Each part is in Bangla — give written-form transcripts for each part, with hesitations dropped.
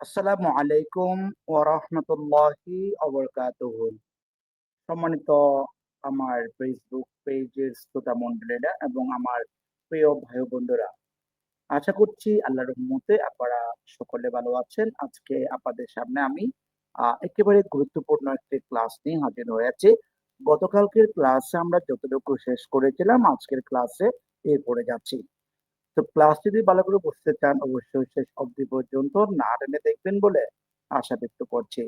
আসসালামু আলাইকুম ওয়া রাহমাতুল্লাহি ওয়া বারাকাতুহু। সম্মানিত আমার ফেসবুক পেজের শ্রোতা মণ্ডলীরা এবং আমার প্রিয় ভাই বন্ধুরা, আশা করছি আল্লাহর রহমতে আপনারা সকলে ভালো আছেন। আজকে আপনাদের সামনে আমি একেবারে গুরুত্বপূর্ণ একটি ক্লাস নিয়ে হাজির হয়েছি। গতকালকের ক্লাসে আমরা যতটুকু শেষ করেছিলাম, আজকের ক্লাসে এরপরে যাচ্ছি। তো ক্লাস যদি ভালো করে বুঝতে চান অবশ্যই শেষ অবধি পর্যন্ত না টেনে দেখবেন বলে আশা ব্যক্ত করছি।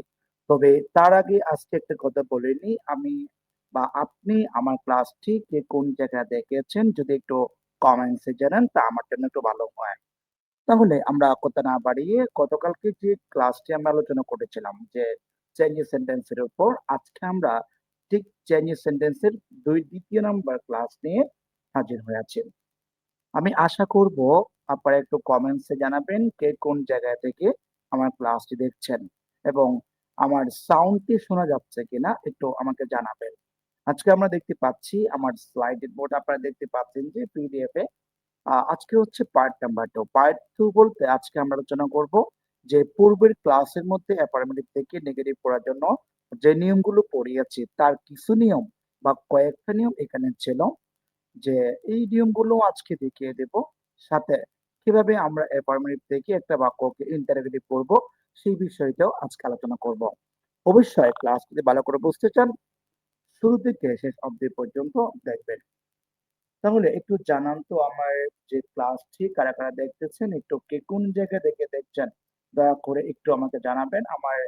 তবে তার আগে আজকে একটা কথা বলে নিই, আমি বা আপনি আমার ক্লাসটি কে কোন জায়গায় দেখেছেন যদি একটু কমেন্টসে জানান তা আমার জন্য একটু ভালো হয়। তাহলে আমরা কথা না বাড়িয়ে গতকালকে যে ক্লাসটি আমরা আলোচনা করেছিলাম যে চেঞ্জ সেন্টেন্সের উপর, আজকে আমরা ঠিক চেঞ্জ সেন্টেন্সের দ্বিতীয় নাম্বার ক্লাস নিয়ে হাজির হয়েছি। আমি আশা করব আপনারা একটু কমেন্টসে জানাবেন কে কোন জায়গা থেকে আমার ক্লাসটি দেখছেন এবং আমার সাউন্ডটি শোনা যাচ্ছে কিনা একটু আমাকে জানাবেন। আজকে আমরা দেখতে পাচ্ছি আমার স্লাইড বোর্ড, আপনারা দেখতে পাচ্ছেন যে পিডিএফ এ আজকে হচ্ছে পার্ট নাম্বার 2। পার্ট 2 বলতে আজকে আমরা আলোচনা করব যে পূর্বের ক্লাসের মধ্যে অ্যাফার্মেটিভ থেকে নেগেটিভ পড়ার জন্য যে নিয়মগুলো পড়িয়েছি তার কিছু নিয়ম বা কয়েকটা নিয়ম এখানে ছিল, যে এই নিয়মগুলো আজকে দেখিয়ে দেব। সাথে কিভাবে আমরা অ্যাফার্মেটিভ থেকে একটা বাক্যকে ইন্টারোগেটিভ করব সেই বিষয়টাও আজকে আলোচনা করব। অবশ্যই ক্লাস যদি ভালো করে বুঝতে চান শুরু থেকে শেষ অবধি পর্যন্ত দেখবেন। তাহলে একটু জানান তো আমার যে ক্লাসটি কারা কারা দেখতেছেন, একটু কে কোন জায়গা থেকে দেখছেন দয়া করে একটু আমাকে জানাবেন। আমার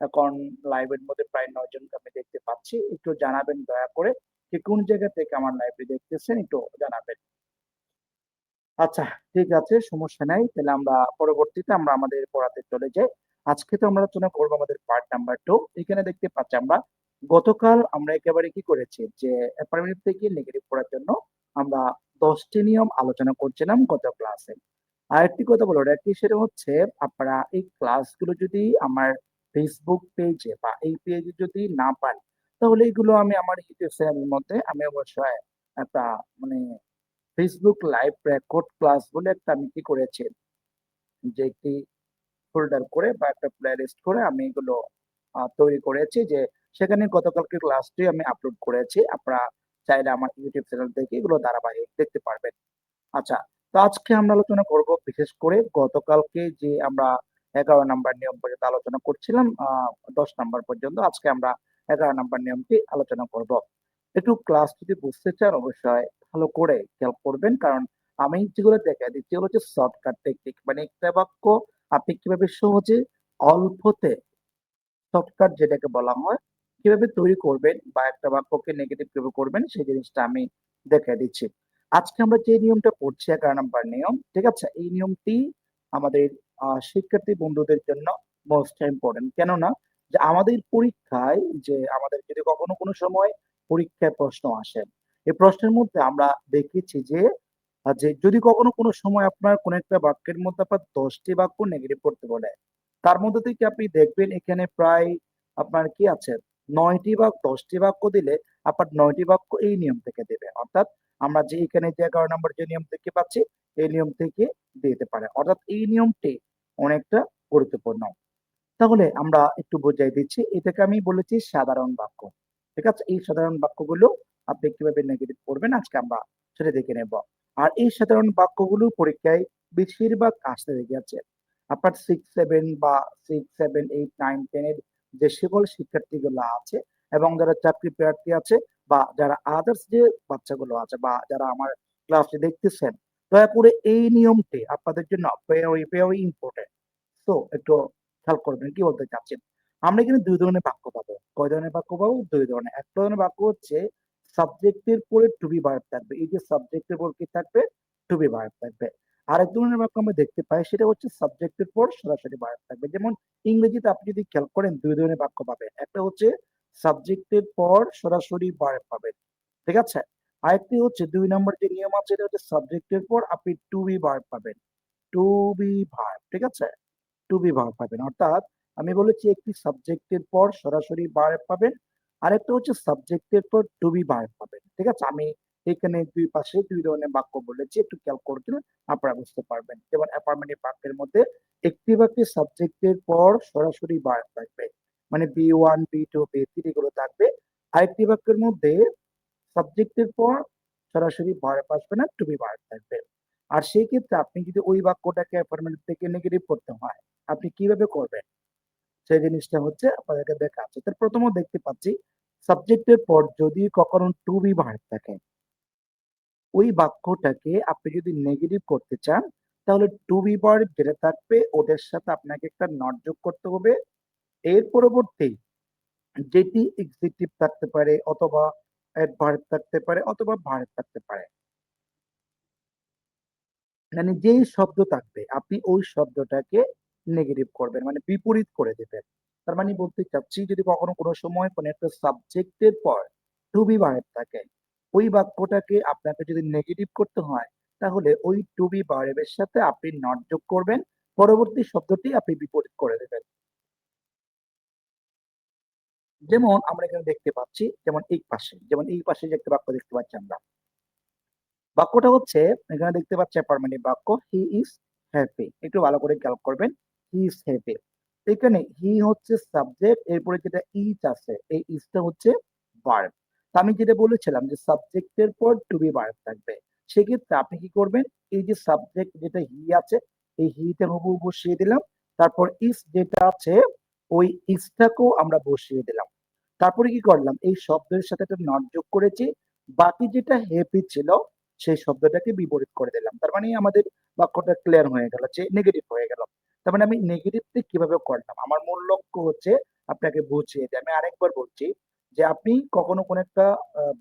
এখন লাইভের মধ্যে প্রায় 9 জনকে আমি দেখতে পাচ্ছি। একটু জানাবেন দয়া করে কে কোন জায়গা থেকে আমার লাইভটি দেখতেছেন একটু জানাবেন। আচ্ছা, ঠিক আছে, সমস্যা নাই। তাহলে আমরা পরবর্তীতে আমাদের পড়াতে চলে যাই। আজকে তো আমরা আলোচনা করব আমাদের পার্ট নাম্বার 2। এখানে দেখতে পাচ্ছি আমরা গতকাল আমরা একেবারে কি করেছি যে অ্যাফার্মেটিভ থেকে নেগেটিভ পড়ার জন্য আমরা 10 টি নিয়ম আলোচনা করছিলাম গত ক্লাসে। আরেকটি কথা বলে রাখি, সেটা হচ্ছে আপনারা এই ক্লাসগুলো যদি আমার ফেসবুক পেজে বা এই পেজে যদি না পান, তাহলে এগুলো আমি আমার ইউটিউব চ্যানেলের মধ্যে আমি অবশ্যই একটা মানে ফেসবুক লাইভ রেকর্ড ক্লাস বলে একটা আমি কি করেছি যে একটি ফোল্ডার করে বা একটা প্লেলিস্ট করে আমি এগুলো তৈরি করেছি, যে সেখানে গতকালকে ক্লাসটি আমি আপলোড করেছি। আপনারা চাইলে আমার ইউটিউব চ্যানেল থেকে এগুলো ধারাবাহিক দেখতে পারবেন। আচ্ছা, তো আজকে আমরা আলোচনা করব বিশেষ করে গতকালকে যে আমরা 11 নাম্বার নিয়ম পর্যন্ত আলোচনা করছিলাম, 10 নাম্বার পর্যন্ত। আজকে আমরা 11 নাম্বার নিয়মটি আলোচনা করব। একটু ক্লাস যদি বুঝতে চান অবশ্যই ভালো করে খেয়াল করবেন। কারণ আমি যেগুলো দেখাই দিচ্ছি এগুলো হচ্ছে শর্টকাট টেকনিক। মানে একটা বাক্য আপনি কিভাবে সহজে অল্পতে শর্টকাট যেটাকে বলা হয়, কিভাবে তৈরি করবেন বা একটা বাক্যকে নেগেটিভ কিভাবে করবেন সেই জিনিসটা আমি দেখাই দিচ্ছি। আজকে আমরা যে নিয়মটা পড়ছি 11 নাম্বার নিয়ম, ঠিক আছে? এই নিয়মটি আমাদের শিক্ষার্থী বন্ধুদের জন্য মোস্ট ইম্পোর্টেন্ট। কেননা যে আমাদের পরীক্ষায় যে আমাদের যদি কখনো কোনো সময় পরীক্ষায় প্রশ্ন আসে, এই প্রশ্নের মধ্যে আমরা দেখেছি যে যে যদি কখনো কোনো সময় আপনার কোনো একটা বাক্যের মধ্যে আপনার ১০ টি বাক্য নেগেটিভ করতে বলে, তার মধ্যে থেকে আপনি দেখবেন এখানে প্রায় আপনার কি আছে ৯ টি বা ১০ টি বাক্য দিলে আপনার ৯ টি বাক্য এই নিয়ম থেকে দেবে। অর্থাৎ আমরা যে এখানে যে ১১ নম্বর যে নিয়ম দেখতে পাচ্ছি, এই নিয়ম থেকে দিতে পারে। অর্থাৎ এই নিয়মটি অনেকটা গুরুত্বপূর্ণ। তাহলে আমরা একটু বুঝাই দিচ্ছি। এটাকে আমি বলেছি সাধারণ বাক্য। ঠিক আছে? এই সাধারণ বাক্যগুলো আপনি কিভাবে নেগেটিভ করবেন আজকে আমরা সেটা দেখে নেব। আর এই সাধারণ বাক্যগুলো পরীক্ষায় বেশিরভাগ আসতে গেছে। আপনার 6, 7 বা 6, 7, 8, 9, 10 এর যে সকল শিক্ষার্থীগুলো আছে এবং যারা চাকরি প্রার্থী আছে বা যারা আদার্স যে বাচ্চাগুলো আছে বা যারা আমার ক্লাসটি দেখতেছেন, দয়া করে এই নিয়মটি আপনাদের জন্য ভেরি, ভেরি ইম্পোর্টেন্ট। তো একটু খেয়াল করবেন কি বলতে চাচ্ছেন। আমরা এখানে ২ ধরনের বাক্য পাবো। কয় ধরনের বাক্য পাবো? ২ ধরনের। এক ধরনের বাক্য হচ্ছে সাবজেক্টের পরে টু বি ভার্ব থাকবে। এই যে সাবজেক্টের পর কি থাকবে? টু বি ভার্ব থাকবে। আরেক ধরনের বাক্য আমরা দেখতে পাই সেটা হচ্ছে সাবজেক্টের পর সরাসরি ভার্ব থাকবে। যেমন ইংরেজিতে আপনি যদি খেয়াল করেন ২ ধরনের বাক্য পাবেন। একটা হচ্ছে সাবজেক্টের পর সরাসরি ভার্ব পাবেন। ঠিক আছে? আরেকটি হচ্ছে ২ নম্বর যে নিয়ম আছে এটা হচ্ছে সাবজেক্টের পর আপনি টু বি ভার্ব পাবেন। To be verb. ঠিক আছে? টু বি ভার্ব পাবেন। অর্থাৎ আমি বলেছি একটি সাবজেক্টের পর সরাসরি ভার্ব পাবেন। আরেকটা হচ্ছে সাবজেক্টের পর টু বি ভার্ব পাবেন। ঠিক আছে? আমি এখানে দুই পাশে দুই ধরনের বাক্য বলেছি, একটু খেয়াল করে দিলে আপনারা বুঝতে পারবেন। যেমন অ্যাফার্মেটিভ বাক্যের মধ্যে একটি বাক্যে সাবজেক্টের পর সরাসরি ভার্ব থাকবে, মানে বি1 বি2 বি3 এগুলো থাকবে। আরেকটি বাক্যের মধ্যে সাবজেক্টের পর সরাসরি ভার্ব আসবে না, টু বি ভার্ব থাকবে। আর সেই ক্ষেত্রে আপনি যদি ওই বাক্যটাকে অ্যাফার্মেটিভ থেকে নেগেটিভ করতে হয়, আপনি কিভাবে করবেন সেই জিনিসটা হচ্ছে আপনাদেরকে দেখা আছে। তো প্রথমত দেখতে পাচ্ছি সাবজেক্টের পর যদি কখনো টু বি ভার্ব থাকে, ওই বাক্যটাকে আপনি যদি নেগেটিভ করতে চান, তাহলে টু বি ভার্ব যেটা থাকবে ওদের সাথে আপনাকে একটা নট যোগ করতে হবে। এর পরবর্তী যেটি এক্সিকিউটিভ থাকতে পারে, অথবা অ্যাডভার্ব থাকতে পারে, অথবা ভার্ব থাকতে পারে। মানে যেই শব্দ থাকবে আপনি ওই শব্দটাকে নেগেটিভ করবেন, মানে বিপরীত করে দেবেন। তার মানে বলতে চাচ্ছি, যদি কখনো কোনো সময় কোনো একটা সাবজেক্টের পর টু বি ভার্ব থাকে, ওই বাক্যটাকে আপনাকে যদি নেগেটিভ করতে হয়, তাহলে ওই টু বি ভার্বের সাথে আপনি নট যোগ করবেন, পরবর্তী শব্দটি আপনি বিপরীত করে দেবেন। যেমন আমরা এখানে দেখতে পাচ্ছি, যেমন এই পাশে যে একটা বাক্য দেখতে পাচ্ছি আমরা, বাক্যটা হচ্ছে, এখানে দেখতে পাচ্ছি পার্মানেন্ট বাক্য, হি ইজ হ্যাপি। একটু ভালো করে খেয়াল করবেন, হি ইজ হ্যাপি। এখানে হি হচ্ছে সাবজেক্ট, এরপরে যেটা ইজ আছে এই ইজটা হচ্ছে ভার্ব। আমি যেটা বলেছিলাম যে সাবজেক্টের পর টু বি ভার্ব থাকবে, সেক্ষেত্রে আপনি কি করবেন, এই যে সাবজেক্ট যেটা হি আছে, এই হিটা হুবহু বসিয়ে দিলাম, তারপর ইজ যেটা আছে ওই ইজটাকেও আমরা বসিয়ে দিলাম। তারপরে কি করলাম, এই শব্দের সাথে একটা নট যোগ করেছি, বাকি যেটা হ্যাপি ছিল সেই শব্দটাকে বিপরীত করে দিলাম। তার মানে আমাদের বাক্যটা ক্লিয়ার হয়ে গেল যে নেগেটিভ হয়ে গেল। তার মানে আমি নেগেটিভটা কিভাবে করলাম, আমার মূল লক্ষ্য হচ্ছে আপনাকে বুঝিয়ে দেয়। আমি আরেকবার বলছি যে আপনি কখনো কোনো একটা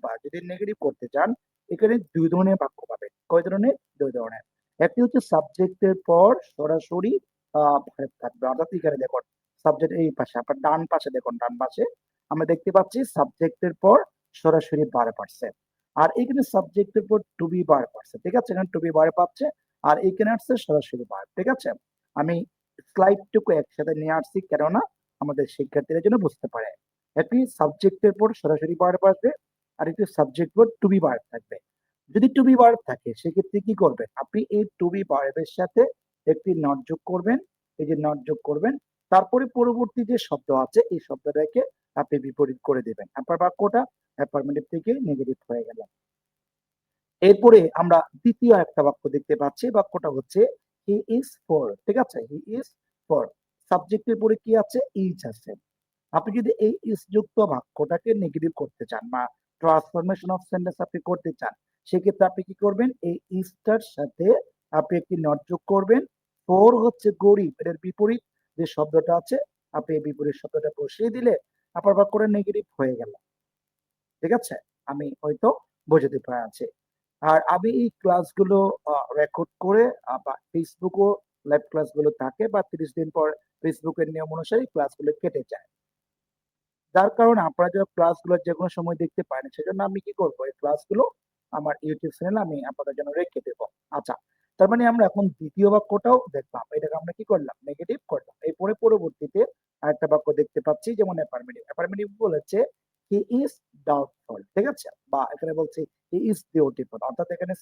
বা যদি নেগেটিভ করতে চান, এখানে দুই ধরনের বাক্য পাবেন। কয় ধরনের? দুই ধরনের। একটি হচ্ছে সাবজেক্টের পর সরাসরি verb থাকবে, অর্থাৎ এখানে দেখুন সাবজেক্ট এই পাশে, আপনার ডান পাশে দেখুন, ডান পাশে আমরা দেখতে পাচ্ছি সাবজেক্টের পর সরাসরি ভার্ব আসছে, আর এখানে সাবজেক্টের পর টু বি ভার্ব আসছে। ঠিক আছে, এখানে টু বি ভার্ব পাচ্ছে, আর এখানে আসছে সরাসরি ভার্ব। ঠিক আছে, আমি স্লাইডটুকু একসাথে নিয়ে আসছি, কেননা আমাদের শিক্ষার্থীরা যেন বুঝতে পারে। একটি সাবজেক্টের পর সরাসরি ভার্ব আসবে, আর একটি সাবজেক্ট পর টু বি ভার্ব থাকবে। যদি টু বি ভার্ব থাকে সেক্ষেত্রে কি করবেন, আপনি এই টু বি ভার্বের সাথে একটি নট যোগ করবেন, এই যে নট যোগ করবেন, তারপরে পরবর্তী যে শব্দ আছে এই শব্দটাকে আপনি বিপরীত করে দেবেন। আপনার বাক্যটা অ্যাফার্মেটিভ থেকে নেগেটিভ হয়ে গেল। এরপরে আমরা দ্বিতীয় একটা বাক্য দেখতে পাচ্ছি, বাক্যটা হচ্ছে হি ইজ ফর। ঠিক আছে, হি ইজ ফর, সাবজেক্টের পরে কি আছে, ইজ আছে। আপনি যদি এই ইজ যুক্ত বাক্যটাকে নেগেটিভ করতে চান বা ট্রান্সফরমেশন অফ সেন্টেন্স আপনি করতে চান, সেক্ষেত্রে আপনি কি করবেন, এই ইজটার সাথে আপনি একটি নট যোগ করবেন। ফর হচ্ছে গরিব, এর বিপরীত যে শব্দটা আছে, আপনি এই বিপরীত শব্দটা বসিয়ে দিলে আপনার বাক্যটা নেগেটিভ হয়ে গেল। ঠিক আছে, আমি হয়তো বোঝাতে পারছি। আর আমি এই ক্লাসগুলো রেকর্ড করে বা ফেসবুকও লাইভ ক্লাসগুলো থাকে, বা 30 দিন পর ফেসবুকের নিয়ম অনুসারে ক্লাসগুলো কেটে যায়। যার কারণে আপনারা যারা ক্লাসগুলো যেকোনো সময় দেখতে পারেন, সেজন্য আমি কি করবো, এই ক্লাসগুলো আমার ইউটিউব চ্যানেলে আমি আপনাদের জন্য রেখে দেবো। আচ্ছা, তার মানে আমরা এখন দ্বিতীয় বাক্যটাও দেখলাম, এটাকে আমরা কি করলাম, নেগেটিভ করলাম। এরপরে পরবর্তীতে আরেকটা বাক্য দেখতে পাচ্ছি, যেমন অ্যাফার্মেটিভ। অ্যাফার্মেটিভ বলেছে হি ইজ ডাউটফুল। ঠিক আছে, বা এখানে বলছে হি ইজ বিউটিফুল, অর্থাৎ এখানে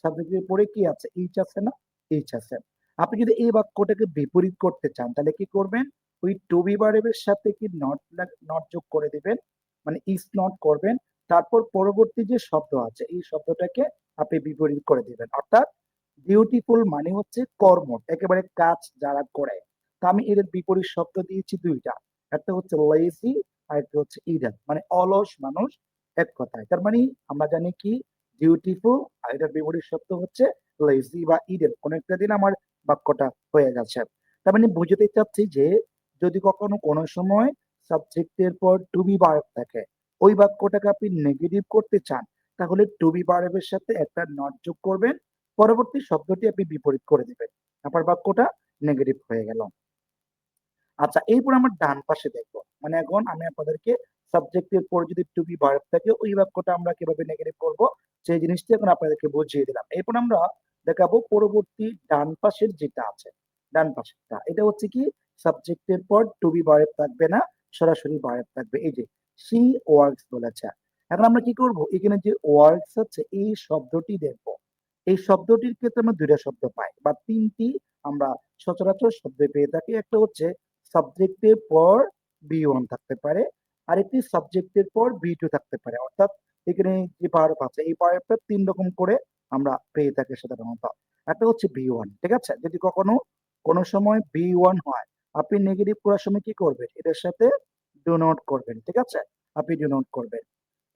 সাবজেক্টের পরে কি আছে, ইজ আছে না, ইজ আছে। আপনি যদি এই বাক্যটাকে বিপরীত করতে চান, তাহলে কি করবেন, ওই টু বি ভার্বের সাথে কি নট যোগ করে দিবেন, মানে ইজ নট করবেন, তারপর পরবর্তী যে শব্দ আছে এই শব্দটাকে আপনি বিপরীত করে দিবেন। অর্থাৎ বিউটিফুল মানে হচ্ছে কর্ম, একেবারে কাজ যারা করে। তা আমি এদের বিপরীত শব্দ দিয়েছি দুইটা, একটা হচ্ছে লেজি, আর একটা হচ্ছে ইডেন, মানে অলস মানুষ, এক কথায়। তার মানে আমরা জানি কি বিউটিফুল, আর এটার বিপরীত শব্দ হচ্ছে লেজি বা ইডেন, কোন একটা দিন আমার বাক্যটা হয়ে গেছে। তার মানে বুঝতে চাচ্ছি যে যদি কখনো কোনো সময় সাবজেক্টের পর টু বি ভার্ব থাকে, ওই বাক্যটাকে আপনি নেগেটিভ করতে চান, তাহলে টু বি ভার্বের সাথে একটা নট যোগ করবেন, পরবর্তী শব্দটি আপনি বিপরীত করে দিবেন, আপনার বাক্যটা নেগেটিভ হয়ে গেল। আচ্ছা, এরপর আমরা ডান পাশে দেখবো, মানে এখন আমি আপনাদেরকে সাবজেক্টের পর যদি টু বি ভার্ব থাকে ওই বাক্যটা আমরা কিভাবে নেগেটিভ করব সেই জিনিসটা এখন আপনাদেরকে বুঝিয়ে দিলাম। এরপর আমরা দেখাবো পরবর্তী ডান পাশের যেটা আছে, ডান পাশেরটা, এটা হচ্ছে কি সাবজেক্টের পর টু বি ভার্ব থাকবে না, সরাসরি ভার্ব থাকবে। এই যে শি ওয়ার্কস বলেছে, এখন আমরা কি করব, এখানে যে ওয়ার্ডস আছে এই শব্দটি দেখব। এই শব্দটির ক্ষেত্রে আমরা দুইটা শব্দ পাই বা তিনটি আমরা সচরাচর শব্দ পেয়ে থাকি। একটা হচ্ছে সাবজেক্টের পর বি ওয়ান থাকতে পারে, আরেকটি সাবজেক্টের পর বি টু থাকতে পারে। অর্থাৎ এখানে যে ভার্ব আছে এই ভার্বটা তিন রকম করে আমরা পেয়ে থাকি সাধারণত। একটা হচ্ছে বি ওয়ান, ঠিক আছে? যদি কখনো কোনো সময় বি ওয়ান হয়, আপনি নেগেটিভ করার সময় কি করবেন, এটার সাথে ডু নট করবেন, ঠিক আছে? আপনি ডু নট করবেন।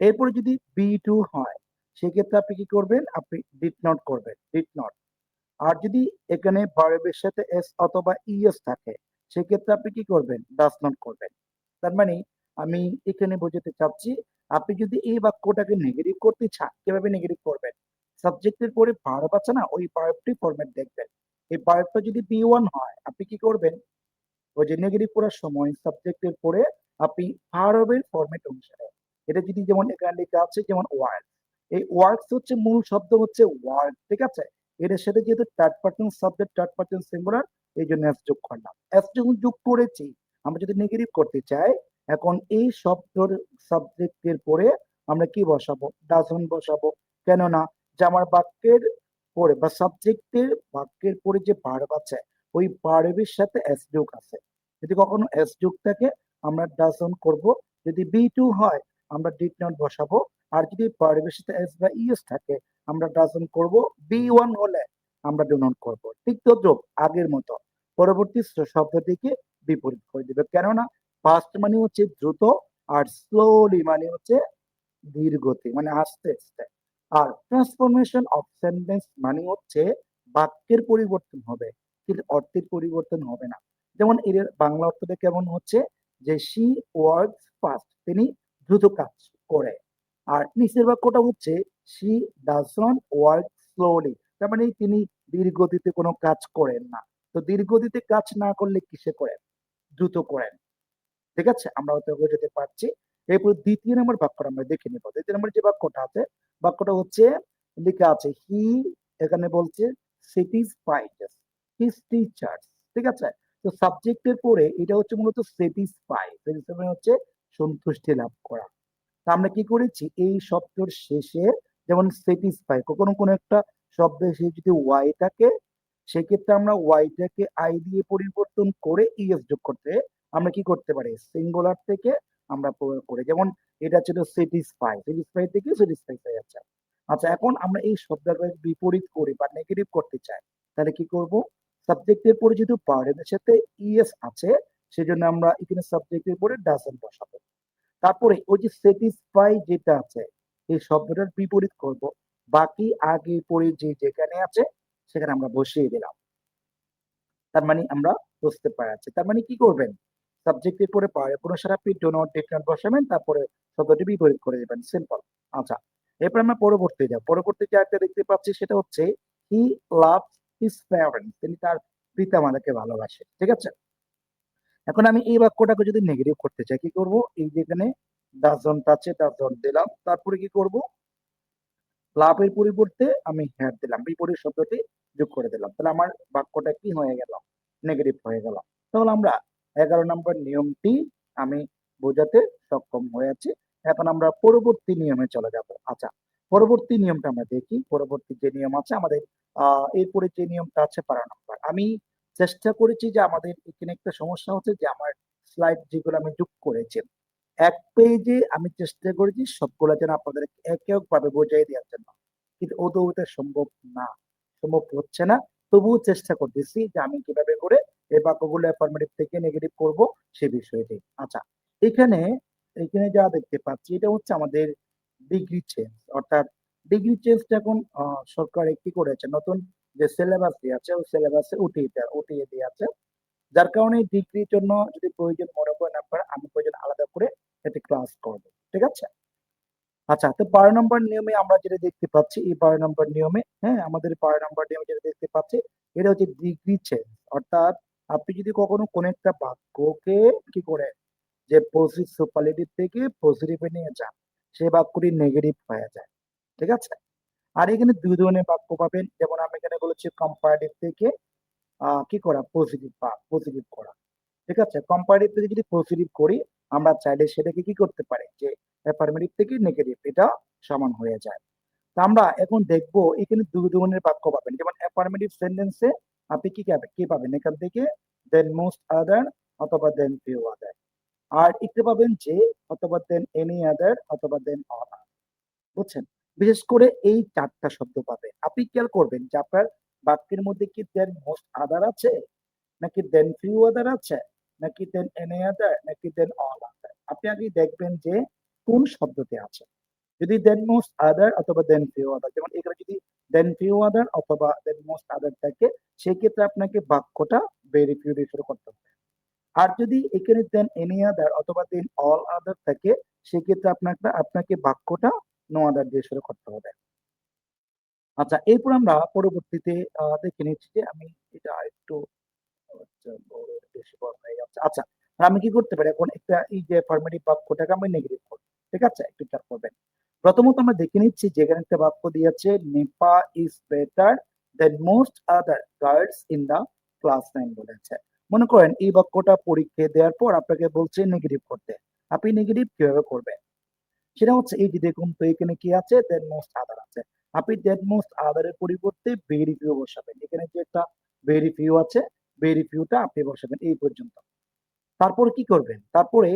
এরপরে যদি বি টু হয়, সেক্ষেত্রে আপনি কি করবেন, আপনি ডিড নট করবেন, ডিড নট। আর যদি এখানে ভার্বের সাথে এস অথবা ইএস থাকে, সেক্ষেত্রে আপনি কি করবেন, ডাজ নট করবেন। তার মানে আমি এখানে বোঝাতে চাচ্ছি, আপনি যদি এই বাক্যটাকে নেগেটিভ করতে চান, কিভাবে নেগেটিভ করবেন? সাবজেক্টের পরে ভার্ব আছে না, ওই ভার্বটি ফরম্যাট দেখবেন। এই ভার্বটা যদি বি ওয়ান হয়, আপনি কি করবেন, ওই যে নেগেটিভ করার সময় সাবজেক্টের পরে আপনি ভার্বের ফরম্যাট অনুসারে, এটা যদি যেমন এখানে লেখা আছে যেমন ওয়ার্ড, এই ওয়ার্ডস হচ্ছে মূল শব্দ হচ্ছে ওয়ার্ড, ঠিক আছে? এটার সাথে যেহেতু third person subject, third person singular, এই জন্য এস যোগ করলাম। এস যখন যোগ করেছি, আমরা যদি নেগেটিভ করতে চাই, এখন এই শব্দের সাবজেক্টের পরে আমরা কি বসাবো, ডাজন্ট বসাবো। কেননা যে আমার বাক্যের পরে বা সাবজেক্টের বাক্যের পরে যে ভার্ব আছে, ওই ভার্বের সাথে এস যোগ আছে। যদি কখনো এস যোগ থাকে, আমরা ডাজন্ট করব। যদি বি টু হয়, আমরা ডিড নট বসাবো। আর যদি ভার্বের সাথে এস বা ইএস থাকে, আমরা ডাজন্ট করব। বি ওয়ান হলে আমরা ডু নট করব। ঠিক তো যোগ আগের মতো, পরবর্তী শব্দটিকে বিপরীত করে দিবে। কেননা ফাস্ট মানে হচ্ছে দ্রুত, আর স্লোলি মানে হচ্ছে ধীর গতি, মানে আস্তে আস্তে। আর ট্রান্সফরমেশন অফ সেন্টেন্স মানে হচ্ছে বাক্যের পরিবর্তন হবে, কিন্তু অর্থের পরিবর্তন হবে না। যেমন এর বাংলা অর্থটা কেমন হচ্ছে, যে শি ওয়ার্কস ফাস্ট, তিনি দ্রুত কাজ করে। আর নিচের বাক্যটা হচ্ছে she does not work slowly, তার মানে তিনি ধীর গতিতে কোনো কাজ করেন না। তো ধীর গতিতে কাজ না করলে কিসে করেন, দ্রুত করেন। ঠিক আছে, আমরা হয়তো বোঝাতে পারছি। এরপর দ্বিতীয় নম্বর বাক্যটা আমরা দেখে নিব। দ্বিতীয় নম্বর যে বাক্যটা আছে, বাক্যটা হচ্ছে লেখা আছে হি, এখানে বলছে স্যাটিসফাইড হিজ টিচার্স, ঠিক আছে? তো সাবজেক্টের পরে এটা হচ্ছে মূলত স্যাটিসফাই, স্যাটিসফাই হচ্ছে সন্তুষ্টি লাভ করা। তা আমরা কি করেছি, এই শব্দের শেষে যেমন স্যাটিসফাই, কখনো কোনো একটা শব্দের শেষে যদি ওয়াই থাকে, সেক্ষেত্রে আমরা ওয়াইটাকে আই দিয়ে পরিবর্তন করে ইএস যোগ করতে আমরা কি করতে পারি, সিঙ্গুলার থেকে আমরা প্রয়োগ করি। যেমন এটা ছিল স্যাটিসফাই, স্যাটিসফাই থেকে স্যাটিসফাই হয়ে যাচ্ছে। আচ্ছা, এখন আমরা এই শব্দটাকে বিপরীত করি বা নেগেটিভ করতে চাই, তাহলে কি করব, সাবজেক্টের পরে যেহেতু ভার্বের সাথে ইএস আছে, সেজন্য আমরা এখানে সাবজেক্টের পরে ডাজন্ট বসাবো। তারপরে ওই যে স্যাটিসফাই যেটা আছে, এই শব্দটার বিপরীত করব, বাকি আগে পরে যে যেখানে আছে সেখানে আমরা বসিয়ে দিলাম। তার মানে আমরা বুঝতে পারছি, তার মানে কি করবেন, সাবজেক্টের পরে পারে অনুসারে আপনি ডো নট ডিড নট বসাবেন, তারপরে শব্দটি বিপরীত করে দিবেন, সিম্পল। আচ্ছা, এরপর আমরা পরবর্তী যাব। পরবর্তীতে একটা দেখতে পাচ্ছি, সেটা হচ্ছে হি লাভস হিজ প্যারেন্টস, তিনি তার পিতামাতাকে ভালোবাসে, ঠিক আছে? এখন আমি এই বাক্যটাকে যদি নেগেটিভ করতে চাই, কি করব, এই যেখানে ডাজন্ট আছে ডাজন্ট দিলাম, তারপরে কি করব, লাভের পরিবর্তে আমি হ্যাড দিলাম, বিপরীত শব্দটি যোগ করে দিলাম, তাহলে আমার বাক্যটা কি হয়ে গেল, নেগেটিভ হয়ে গেল। তাহলে আমরা 11 নম্বর নিয়মটি আমি বোঝাতে সক্ষম হয়েছি। এখন আমরা পরবর্তী নিয়মে চলে যাব। আচ্ছা, পরবর্তী নিয়মটা আমরা দেখি। পরবর্তী যে নিয়ম আছে আমাদের, এরপরে যে নিয়মটা আছে 12 নম্বর, আমি চেষ্টা করেছি যে আমাদের এখানে একটা সমস্যা হচ্ছে যে আমার স্লাইড যেগুলো আমি যোগ করেছি, এক পেজে আমি চেষ্টা করেছি সবগুলো যেন আপনাদের এক এক ভাবে বোঝাই দেওয়ার জন্য, কিন্তু ও তো ওটা সম্ভব না, সম্ভব হচ্ছে না। তবুও চেষ্টা করতেছি যে আমি কিভাবে করে এই বাক্যগুলো অ্যাফার্মেটিভ থেকে নেগেটিভ করব সে বিষয়টি। আচ্ছা, এখানে এখানে যা দেখতে পাচ্ছি, এটা হচ্ছে আমাদের ডিগ্রি চেঞ্জ, অর্থাৎ ডিগ্রি চেঞ্জটা এখন সরকার কি করেছে, নতুন যে সিলেবাস দিয়ে আছে ওই সিলেবাসে উঠিয়ে দিয়ে আছে। যার কারণে ডিগ্রির জন্য যদি প্রয়োজন মনে করেন আপনারা, আমি প্রয়োজন আলাদা করে একটি ক্লাস করব, ঠিক আছে? আচ্ছা, তো 12 নম্বর নিয়মে আমরা যেটা দেখতে পাচ্ছি, এই 12 নম্বর নিয়মে, হ্যাঁ, আমাদের 12 নম্বর নিয়মে যেটা দেখতে পাচ্ছি, এটা হচ্ছে ডিগ্রি চেঞ্জ। অর্থাৎ আপনি যদি কখনো কোন একটা বাক্যকে কি করে, যে পজিটিভ সুপারলেটিভ থেকে পজিটিভে নিয়ে যান, সেই বাক্যটি নেগেটিভ হয়ে যায়, ঠিক আছে? আর এখানে দুই ধরনের বাক্য পাবেন, যেমন আমি এখানে বলেছি কম্পারেটিভ থেকে কি করা, পজিটিভ বা পজিটিভ করা, ঠিক আছে? কম্পারেটিভ থেকে যদি পজিটিভ করি, আমরা চাইলে সেটাকে কি করতে পারি, যে অ্যাফার্মেটিভ থেকে নেগেটিভ এটা সমান হয়ে যায়। তো আমরা এখন দেখবো এখানে দুই ধরনের বাক্য পাবেন। যেমন অ্যাফার্মেটিভ সেন্টেন্সে আপনি কি পাবেন এখান থেকে? দেন মোস্ট আদার অথবা দেন ফিউ আদার। আর একটু পাবেন যে অথবা দেন এনি আদার অথবা দেন অল। বুঝছেন? বিশেষ করে এই ৪ টা শব্দ পাবেন। আপনি খেয়াল করবেন যে আপনার বাক্যের মধ্যে কি দেন মোস্ট আদার আছে? নাকি দেন ফিউ আদার আছে? নাকি দেন এনি আদার? নাকি দেন অল আদার? আপনি আগে দেখবেন যে কোন শব্দটি আছে। যদি দেন মোস্ট আদার অথবা দেন ফিউ আদার, যেমন এখানে যদি দেন ফিউ আদার অথবা দেন মোস্ট আদার থাকে, সেক্ষেত্রে আপনাকে বাক্যটা ভেরি ফিউ দিয়ে শুরু করতে হবে। আর যদি এখানে দেন এনি আদার অথবা দেন অল আদার থাকে, সেক্ষেত্রে আপনাকে বাক্যটা নো আদার দিয়ে শুরু করতে হবে। আচ্ছা, এরপর আমরা পরবর্তীতে দেখে নিচ্ছি যে আমি এটা একটু বেশি বড় হয়ে যাচ্ছে। আচ্ছা, আমি কি করতে পারি এখন একটা এই যে ফরমেটিভ বাক্যটাকে আমি নেগেটিভ করব। ঠিক আছে? একটু খেয়াল করবেন। প্রথমত আমরা দেখে নিচ্ছি যে এখানে একটা বাক্য দিয়েছে, Nipa is better than most other girls in the class 9 বলেছে। মনে করেন এই বাক্যটা পরীক্ষায় দেওয়ার পর আপনাকে বলছে নেগেটিভ করতে। আপনি নেগেটিভ কিভাবে করবেন? সেটা হচ্ছে এই যে দেখুন তো এখানে কি আছে? দেন মোস্ট আদার আছে। আপনি দেন মোস্ট আদার এর পরিবর্তে ভেরি ফিউ বসাবেন। এখানে যে একটা ভেরি ফিউ আছে, ভেরি ফিউটা আপনি বসাবেন এই পর্যন্ত। তারপরে কি করবেন? তারপরে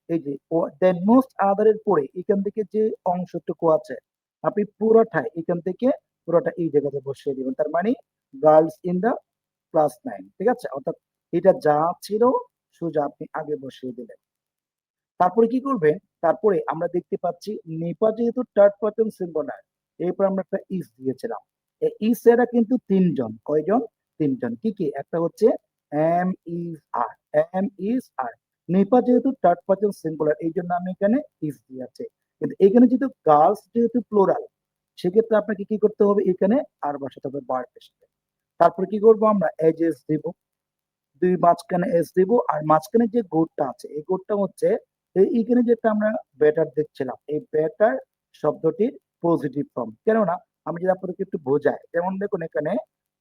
এই যে দেন মোস্ট আদার এর পরে এখান থেকে যে অংশটুকু আছে, আপনি পুরোটাই এখান থেকে পুরোটা এই জায়গাতে বসিয়ে দিবেন। তার মানে গার্লস ইন দ্য ক্লাস 9। ঠিক আছে? অর্থাৎ এটা যা ছিল সোজা আপনি আগে বসিয়ে দিলেন। তারপরে কি করবেন? তারপরে আমরা দেখতে পাচ্ছি নিপা যেহেতু থার্ড পারসন সিঙ্গুলার, এরপর আমরা একটা ইজ দিয়েছিলাম। এই ইজ এরা কিন্তু ৩ জন। কয়জন? ৩ জন। কি, কি? একটা হচ্ছে M is R. M is R. Nipa যেহেতু থার্ড পারসন সিঙ্গুলার এইজন্য আমি এখানে ইজ দিয়েছি। কিন্তু এখানে যেহেতু গার্লস যেহেতু প্লুরাল, সেক্ষেত্রে আপনাকে কি করতে হবে? এখানে আর বসাতে হবে ভার্ব এর সাথে। তারপরে কি করব আমরা? এজেস দিব। ২ মাঝখানে এস দিব আর মাঝখানে যে গোটটা আছে এই গোটটা হচ্ছে এইখানে যেটা আমরা বেটার দেখছিলাম এই বেটার শব্দটির পজিটিভ ফর্ম। কেননা আমি যদি আপনাদেরকে একটু বোঝাই, যেমন দেখুন এখানে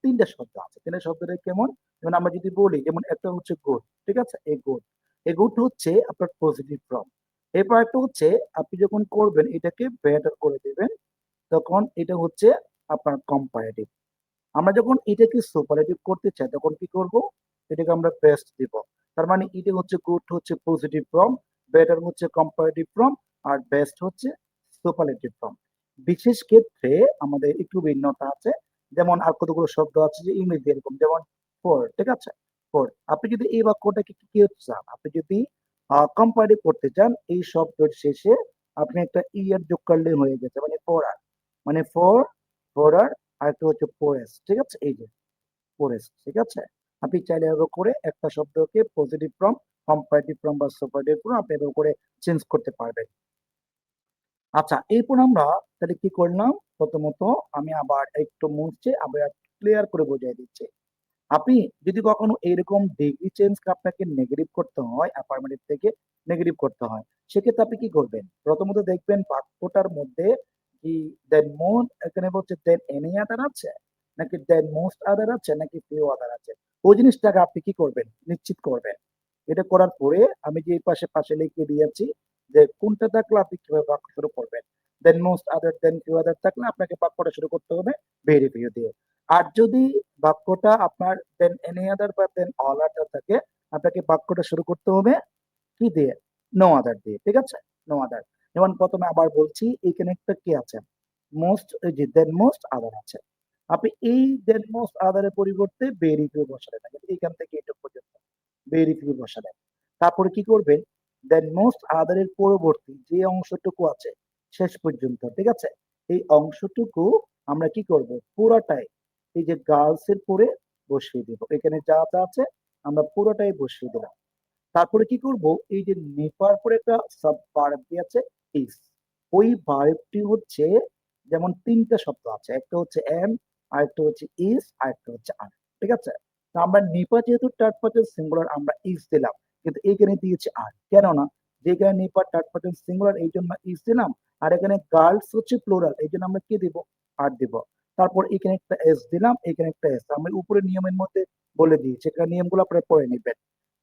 ৩ টা শব্দ আছে। ৩ টা শব্দটা কেমন? যেমন আমরা যদি বলি যেমন একটা হচ্ছে গুড, ঠিক আছে? এই গুড। এই গুড হচ্ছে আপনার পজিটিভ ফর্ম। এরপর একটা হচ্ছে আপনি যখন করবেন এটাকে বেটার করে দিবেন, তখন এটা হচ্ছে আপনার কম্পারেটিভ। আমরা যখন এটাকে সুপারলেটিভ করতে চাই তখন কি করব? এটাকে আমরা বেস্ট দিব। তার মানে এটা হচ্ছে গুড হচ্ছে পজিটিভ ফর্ম, বেটার হচ্ছে কম্পারেটিভ ফর্ম আর বেস্ট হচ্ছে সুপারলেটিভ ফর্ম। বিশেষ ক্ষেত্রে আমাদের একটু ভিন্নতা আছে। যেমন আর কতগুলো শব্দ আছে যে ইংরেজি এরকম, যেমন ফর, ঠিক আছে? ফর। আপনি যদি এই বাক্যটাকে কি হতে চান? আপনি যদি কম্পারেটিভ করতে চান এই শব্দের শেষে আপনি একটা ই এর যোগ করলে হয়ে গেছে, মানে ফর আর, মানে ফর আর আরেকটা হচ্ছে ফরেস্ট, ঠিক আছে? এই যে ফরেস্ট, ঠিক আছে? আপনি চাইলে এভাবে করে একটা শব্দকে পজিটিভ ফর্ম, কম্পারেটিভ ফর্ম বা সুপারলেটিভ ফর্ম আপনি এভাবে করে চেঞ্জ করতে পারবেন। আচ্ছা, এরপর আমরা তাহলে কি করলাম? প্রথমত আমি আবার একটু মুছছি, আবার ক্লিয়ার করে বুঝিয়ে দিচ্ছি। আপনি যদি কখনো এরকম ডিগ্রি চেঞ্জ আপনাকে নেগেটিভ করতে হয়, অ্যাফার্মেটিভ থেকে নেগেটিভ করতে হয়, সেক্ষেত্রে আপনি কি করবেন? প্রথমত দেখবেন বাক্যটার মধ্যে কি দেন মোর এখানে বলছে দেন এনি আদার আছে, নাকি দেন মোস্ট আদার আছে, নাকি ফিউ আদার আছে। ওই জিনিসটাকে আপনি কি করবেন? নিশ্চিত করবেন। এটা করার পরে আমি যে পাশে লিখে দিয়েছি যে কোনটা থাকলে আপনি কিভাবে বাক্য শুরু করবেন। দেন মোস্ট আদার দেন ফিউ আদার থাকলে আপনাকে বাক্যটা শুরু করতে হবে ভেরি ফিউ দিয়ে। আর যদি বাক্যটা আপনার দেন এনি আদার বা দেন অল আদার থাকে, আপনাকে বাক্যটা শুরু করতে হবে কি দিয়ে? নো আদার দিয়ে। ঠিক আছে? No other. যেমন ১ম এ আবার বলছি এখানে একটা কি আছে? মোস্ট, এই যে দেন মোস্ট আদার আছে। আপনি এই দেন মোস্ট আদার এর পরিবর্তে ভেরি ফিউ বসাতে থাকেন। এখান থেকে এটুক পর্যন্ত ভেরি ফিউ বসাবেন। তারপরে কি করবেন? দেন মোস্ট আদার এর পরবর্তী যে অংশটুকু আছে শেষ পর্যন্ত, ঠিক আছে? এই অংশটুকু আমরা কি করব? পুরাটাই এই যে গার্লস এর পরে বসিয়ে দিব। এখানে যা আছে আমরা পুরোটাই বসিয়ে দিলাম। তারপরে কি করব? এই যে নেপার পরে একটা সাব ভার্ব দিয়েছে ইজ। ওই ভার্বটি হচ্ছে যেমন ৩ টা শব্দ আছে। একটা হচ্ছে এম, আরেকটা হচ্ছে ইজ, আরেকটা হচ্ছে আর। ঠিক আছে? তো আমরা নিপা যেহেতু থার্ড পারসন সিঙ্গুলার আমরা ইজ দিলাম। কিন্তু এইখানে দিয়েছি আর। কেননা যেখানে নিপা থার্ড পারসন সিঙ্গুলার এইজন্য ইজ দিলাম। আর এখানে গার্লস হচ্ছে প্লুরাল এইজন্য আমরা কি দিব? আর দিব। তারপর এখানে একটা এস দিলাম, এখানে একটা এস। আমি উপরে নিয়মের মধ্যে বলে দিয়েছি। এখানে নিয়মগুলো আপনারা পড়ে নিবেন।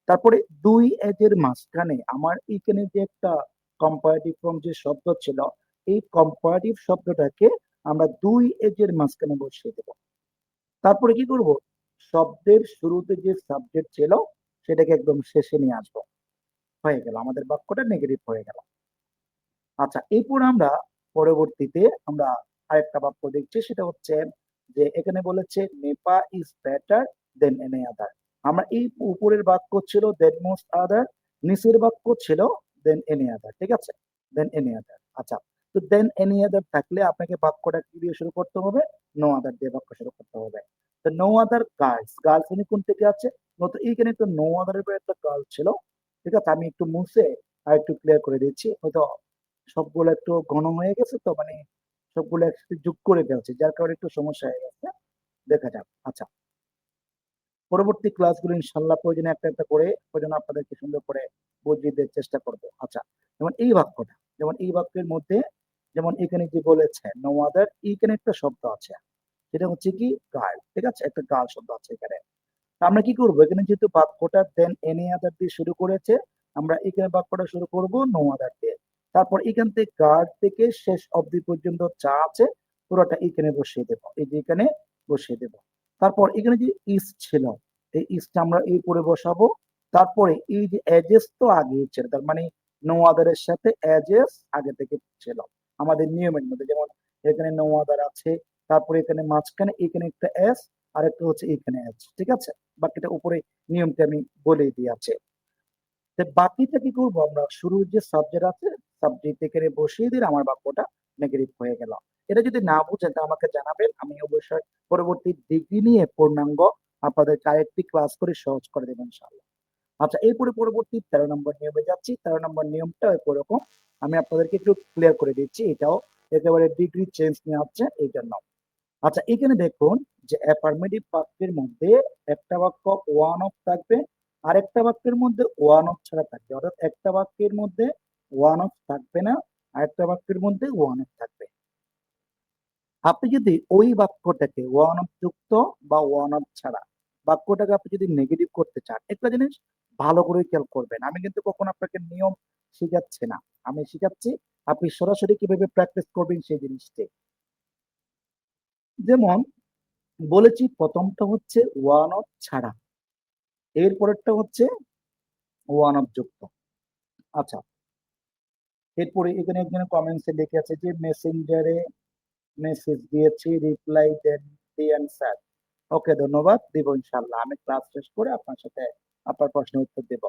তারপরে ২ এজের মাঝখানে আমার এইখানে যে একটা কম্পারেটিভ ফর্ম যে শব্দ ছিল, এই কম্পারেটিভ শব্দটাকে আমরা দুই এজের মাঝখানে বসিয়ে দেব। তারপরে কি করব, শব্দের শুরুতে যে সাবজেক্ট ছিল সেটাকে একদম শেষে নিয়ে আসবো। হয়ে গেল, আমাদের বাক্যটা নেগেটিভ হয়ে গেল। আচ্ছা, এরপর আমরা পরবর্তীতে আমরা আরেকটা বাক্য দেখছি, সেটা হচ্ছে যে এখানে বলেছে Nepa is better than any other. আমরা এই উপরের বাক্য ছিল দেন মোস্ট আদার, নিচের বাক্য ছিল দেন এনি আদার, ঠিক আছে, দেন এনি আদার। আচ্ছা, তো দেন এনি আদার থাকলে আপনাকে বাক্যটা কি দিয়ে শুরু করতে হবে, নো আদার দিয়ে বাক্য শুরু করতে হবে। তো নো আদার গার্লস, গার্লস এনে কোন থেকে আছে, মতো এইখানে তো নো আদারের পরে একটা গার্ল ছিল, ঠিক আছে, আমি একটু মুছে আর একটু ক্লিয়ার করে দিচ্ছি, হয়তো সবগুলো একটু ঘন হয়ে গেছে, তো মানে সবগুলো একসাথে যোগ করে ফেলছে, যার কারণে একটু সমস্যা হয়ে গেছে। দেখা যাক। আচ্ছা, পরবর্তী ক্লাসগুলো ইনশাল্লাহ প্রয়োজনে একটা একটা করে প্রয়োজনে আপনাদেরকে সুন্দর করে বুঝিয়ে দেওয়ার চেষ্টা করবো। আচ্ছা, যেমন এই বাক্যটা, যেমন এই বাক্যের মধ্যে যেমন এখানে যে বলেছে নো আদার, এইখানে একটা শব্দ আছে, সেটা হচ্ছে কি গার্ল, ঠিক আছে, একটা গার্ল শব্দ আছে এখানে। তা আমরা কি করবো, এখানে যেহেতু বাক্যটা দেন এনি আদার দিয়ে শুরু করেছে, আমরা এখানে বাক্যটা শুরু করব নো আদার দিয়ে। তারপর এখান থেকে গার্ড থেকে শেষ অবধি পর্যন্ত যা আছে পুরোটা এখানে বসিয়ে দেব, এই যে এখানে বসিয়ে দেব। তারপর এখানে যে ইস ছিল, এই ইসটা আমরা এই পরে বসাবো। তারপরে এই যে এজেস তো আগে ছিল, তার মানে নো আদারের সাথে এজেস আগে থেকে ছিল আমাদের নিয়মের মধ্যে, যেমন এখানে নো আদার আছে, তারপরে এখানে মাঝখানে এখানে একটা এস, আর একটা হচ্ছে এখানে এস, ঠিক আছে। বাকিটা উপরে নিয়মটা আমি বলে দিয়েছি। বাকিটা কি করবো, আমরা শুরুর যে সাবজেক্ট আছে সাবজেক্ট এখানে বসিয়ে দিলে আমার বাক্যটা নেগেটিভ হয়ে গেল। এটা যদি না বুঝেন তা আমাকে জানাবেন, আমি অবশ্যই পরবর্তী ডিগ্রি নিয়ে পূর্ণাঙ্গ আপনাদের আরেকটি ক্লাস করে সহজ করে দেবেন ইনশাআল্লাহ। আচ্ছা, এরপরে পরবর্তী 13 নম্বর নিয়মে যাচ্ছি। 13 নম্বর নিয়মটা এরকম, আমি আপনাদেরকে একটু ক্লিয়ার করে দিচ্ছি, এটাও একেবারে ডিগ্রি চেঞ্জ নিয়ে আসছে এই জন্য। আচ্ছা, এখানে দেখুন যে অ্যাফার্মেটিভ বাক্যের মধ্যে একটা বাক্য ওয়ান অফ থাকবে, আরেকটা বাক্যের মধ্যে ওয়ান অফ ছাড়া থাকবে, অর্থাৎ একটা বাক্যের মধ্যে ওয়ান অফ থাকবে না, আরেকটা বাক্যের মধ্যে ওয়ান অফ থাকবে। আপনি যদি ওই বাক্যটাকে ওয়ান অফ যুক্ত বা ওয়ান অফ ছাড়া বাক্যটাকে আপনি যদি নেগেটিভ করতে চান, একটা জিনিস ভালো করে খেয়াল করবেন, আমি কিন্তু কখনো আপনাকে নিয়ম শিখাচ্ছি না, আমি শিখাচ্ছি আপনি সরাসরি কিভাবে প্র্যাকটিস করবেন সেই জিনিসটি। যেমন বলেছি, প্রথমটা হচ্ছে ওয়ান অফ ছাড়া, এর পরেরটা হচ্ছে ওয়ান অফ যুক্ত। আচ্ছা, এরপরে এখানে একজন কমেন্টসে লিখে আছে যে মেসেঞ্জারে মেসেজ দিয়েছি, রিপ্লাই দেন দি অ্যান্সার। ওকে, ধন্যবাদ, দিব ইনশাআল্লাহ, আমি ক্লাস শেষ করে আপনার সাথে আপনার প্রশ্নের উত্তর দেব।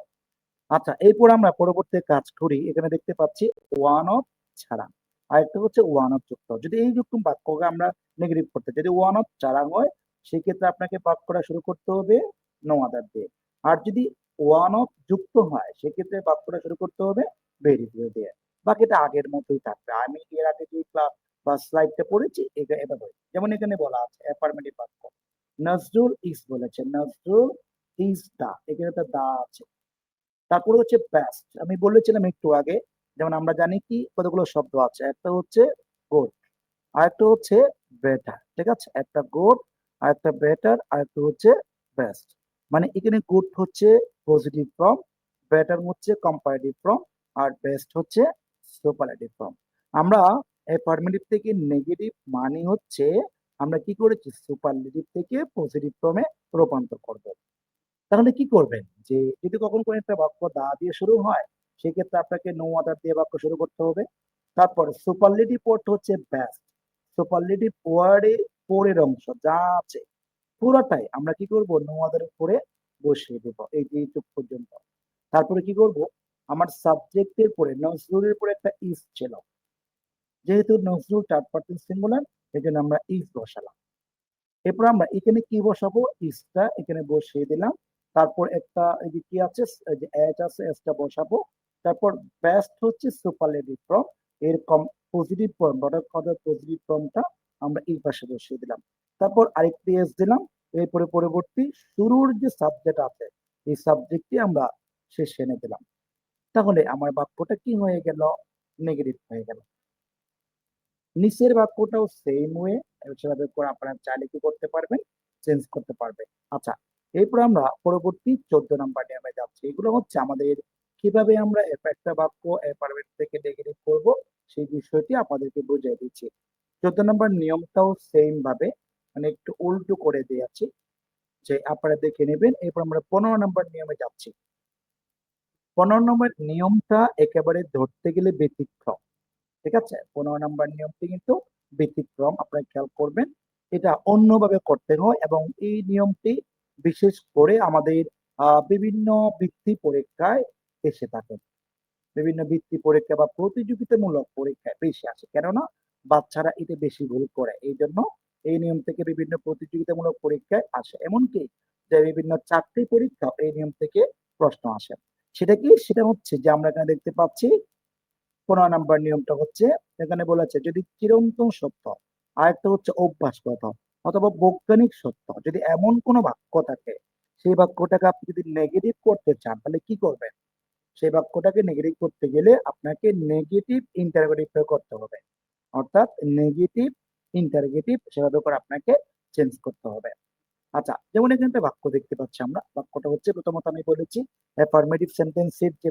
আচ্ছা, এরপর আমরা পরবর্তী কাজ করি, এখানে দেখতে পাচ্ছি ওয়ান অফ ছাড়া, আরেকটা হচ্ছে ওয়ান অফ যুক্ত। যদি এই যুক্ত বাক্যকে আমরা নেগেটিভ করতে, যদি ওয়ান অফ ছাড়া হয় সেক্ষেত্রে আপনাকে বাক্যটা শুরু করতে হবে নো আদার দিয়ে, আর যদি ওয়ান অফ যুক্ত হয় সেক্ষেত্রে বাক্যটা শুরু করতে হবে ভেরি দিয়ে দিয়ে। বাকিটা আগের মতোই থাকবে, আমি এর আগে যে ক্লাস বা স্লাইডটা পড়েছি এটা এভাবে। যেমন এখানে বলা আছে অ্যাফার্মেটিভ বাক্য, নজরুল ইজ বলেছে, নজরুল ইজ দা, এখানে একটা দা আছে। তারপরে হচ্ছে বেস্ট, আমি বলেছিলাম একটু আগে, যেমন আমরা জানি কি কতগুলো শব্দ আছে, একটা হচ্ছে গুড, আরেকটা হচ্ছে বেটার, ঠিক আছে, একটা গুড, আরেকটা বেটার, আরেকটা হচ্ছে বেস্ট। মানে এখানে গুড হচ্ছে পজিটিভ ফর্ম, বেটার হচ্ছে কম্পারেটিভ ফর্ম, আর বেস্ট হচ্ছে সুপারলেটিভ ফর্ম। আমরা অ্যাফার্মেটিভ থেকে নেগেটিভ মানে হচ্ছে আমরা কি করেছি, সুপারলেটিভ থেকে পজিটিভ ফর্মে রূপান্তর করব। তাহলে কি করবেন, যে যদি কখনো কোনো একটা বাক্য দা দিয়ে শুরু হয় সেক্ষেত্রে আপনাকে নো আদার দিয়ে বাক্য শুরু করতে হবে। তারপর সুপারলেটিভ ওয়ার্ড হচ্ছে বেস্ট, সুপারলেটিভ ওয়ার্ডে পরের অংশ যা আছে পুরোটাই আমরা কি করব, নো আদার উপরে বসিয়ে দেব, এই যে এইটুক পর্যন্ত। তারপরে কি করব, আমার সাবজেক্টের পরে নজরুলের পরে একটা ইস ছিল, যেহেতু নজরুল থার্ড পারসন সিঙ্গুলার এই জন্য আমরা ইস বসালাম। এরপর আমরা এখানে কি বসাবো, ইসটা এখানে বসিয়ে দিলাম। তারপর একটা এই যে কি আছে, এই যে এজ আছে, এজটা বসাবো। তারপর বেস্ট হচ্ছে সুপারলেটিভ ফর্ম, এর পজিটিভ ফর্ম অর্থাৎ পজিটিভ ফর্মটা আমরা এই পাশে বসিয়ে দিলাম। তারপর আরেকটি এজ দিলাম। এরপরে পরবর্তী শুরুর যে সাবজেক্ট আছে এই সাবজেক্টটি আমরা শেষে এনে দিলাম। তাহলে আমার বাক্যটা কি হয়ে গেল, নেগেটিভ হয়ে গেল। নিচের বাক্যটাও সেম ওয়ে সেভাবে করে আপনারা চাইলে কি করতে পারবেন, চেঞ্জ করতে পারবেন। আচ্ছা, এরপর আমরা পরবর্তী 14 নাম্বার নিয়মে যাচ্ছি। এগুলো হচ্ছে আমাদের কিভাবে আমরা একটা বাক্য অ্যাফার্মেটিভ থেকে নেগেটিভ করব সেই বিষয়টি আপনাদেরকে বুঝিয়ে দিচ্ছি। 14 নম্বর নিয়মটাও সেম ভাবে মানে একটু উল্টো করে দিয়েছি, যে আপনারা দেখে নেবেন। এরপর আমরা 15 নম্বর নিয়মে যাচ্ছি। 15 নম্বর নিয়মটা একেবারে ধরতে গেলে ব্যতিক্রম। ঠিক আছে? 15 নাম্বার নিয়মটি কিন্তু ব্যতিক্রম। আপনারা খেয়াল করবেন। এটা অন্যভাবে করতে হয় এবং এই নিয়মটি বিশেষ করে আমাদের বিভিন্ন বৃত্তি পরীক্ষায় এসে থাকে। বিভিন্ন বৃত্তি পরীক্ষা বা প্রতিযোগিতামূলক পরীক্ষায় বেশি আসে। কেননা বাচ্চারা এটা বেশি ভুল করে। এইজন্য এই নিয়ম থেকে বিভিন্ন প্রতিযোগিতামূলক পরীক্ষায় আসে। এমনকি যে বিভিন্ন চাকরি পরীক্ষাও এই নিয়ম থেকে প্রশ্ন আসে। সেটা কি? সেটা হচ্ছে যে আমরা এখানে দেখতে পাচ্ছি 15 নাম্বার নিয়মটা হচ্ছে, এখানে বলেছে যদি চিরন্তন সত্য, আরেকটা হচ্ছে অভ্যাসগত অথবা বৈজ্ঞানিক সত্য, যদি এমন কোনো বাক্য থাকে, সেই বাক্যটাকে আপনি যদি নেগেটিভ করতে চান তাহলে কি করবেন? সেই বাক্যটাকে নেগেটিভ করতে গেলে আপনাকে নেগেটিভ ইন্টারোগেটিভ প্রয়োগ করতে হবে। অর্থাৎ নেগেটিভ ইন্টারোগেটিভ সেভাবে করে আপনাকে চেঞ্জ করতে হবে। আচ্ছা, যেমন এখানে একটা বাক্য দেখতে পাচ্ছি আমরা। বাক্যটা হচ্ছে প্রথমত আমি বলেছি অ্যাফার্মেটিভ সেন্টেন্সের যে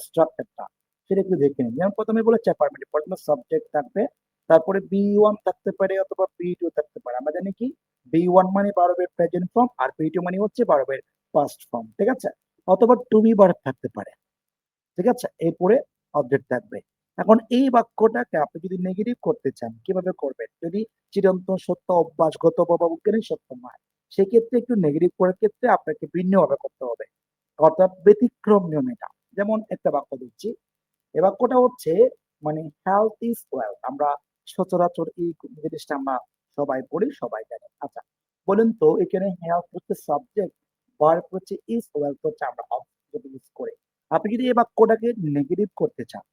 স্ট্রাকচারটা সেটা একটু দেখে নিন। যেমন প্রথমে বলেছি অ্যাফার্মেটিভ, প্রথমে সাবজেক্ট থাকবে, তারপরে বি ওয়ান থাকতে পারে অথবা বি টু থাকতে পারে। আমরা জানি কি বি ওয়ান মানে ভার্বের প্রেজেন্ট ফর্ম আর বি টু মানে হচ্ছে ভার্বের পাস্ট ফর্ম। ঠিক আছে? অথবা টু বি ভার্ব থাকতে পারে। ঠিক আছে? এরপরে অবজেক্ট থাকবে। এখন এই বাক্যটাকে আপনি যদি নেগেটিভ করতে চান কিভাবে করবেন? যদি চিরন্তন সত্য, অভ্যাসগত বা বৈজ্ঞানিক সত্য নয়, সেক্ষেত্রে একটু নেগেটিভ করার ক্ষেত্রে আপনাকে ভিন্নভাবে করতে হবে। অর্থাৎ ব্যতিক্রম নিয়ম এটা। যেমন একটা বাক্য দিচ্ছি। এ বাক্যটা হচ্ছে মানে হেলথ ইজ ওয়েলথ। আমরা সচরাচর এই জিনিসটা আমরা সবাই পড়ি, সবাই জানি। আচ্ছা, বলুন তো এখানে হেলথ হচ্ছে সাবজেক্ট, ভার্ব হচ্ছে ইজ, ওয়েলথ হচ্ছে আমরা অবজেক্ট ইউজ করে। আপনি যদি এই বাক্যটাকে নেগেটিভ করতে চান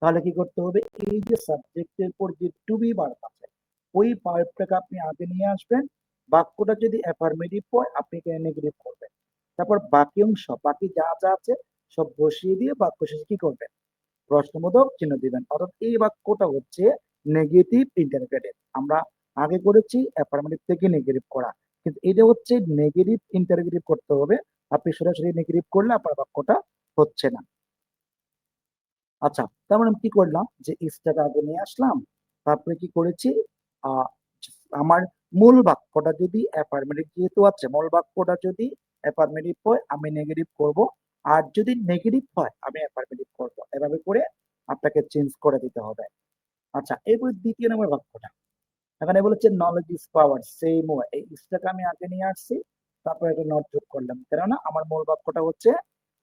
তাহলে কি করতে হবে? এই যে সাবজেক্টের পর যে টু বি ভার্ব আছে ওই ভার্বটাকে আপনি আগে নিয়ে আসবেন। বাক্যটা যদি অ্যাফার্মেটিভ হয় আপনি এখানে নেগেটিভ করবেন। তারপর বাকি অংশ, বাকি যা যা আছে সব বসিয়ে দিয়ে বাক্য শেষে কি করবেন? প্রশ্নবোধক চিহ্ন দিবেন। অর্থাৎ এই বাক্যটা হচ্ছে নেগেটিভ ইন্টারোগেটিভ। আমরা আগে করেছি অ্যাফার্মেটিভ থেকে নেগেটিভ করা, কিন্তু এটা হচ্ছে নেগেটিভ ইন্টারোগেটিভ করতে হবে। আপনি সরাসরি নেগেটিভ করলে আপনার বাক্যটা হচ্ছে না। আচ্ছা, তার মানে আমি কি করলাম যে ইসটাকে আগে নিয়ে আসলাম, তারপরে কি করেছি আহ আমার মূল বাক্যটা যদি অ্যাফার্মেটিভ যেহেতু আছে, মূল বাক্যটা যদি অ্যাফার্মেটিভ হয় আমি নেগেটিভ করব, আর যদি নেগেটিভ হয় আমি অ্যাফার্মেটিভ করব। এভাবে করে আপনাকে চেঞ্জ করে দিতে হবে। আচ্ছা, এরপর দ্বিতীয় নম্বর বাক্যটা এখানে বলেছে knowledge is power, same way এই ইসটাকে আমি আগে নিয়ে আসছি, তারপরে এটা নট যোগ করলাম, কেননা আমার মূল বাক্যটা হচ্ছে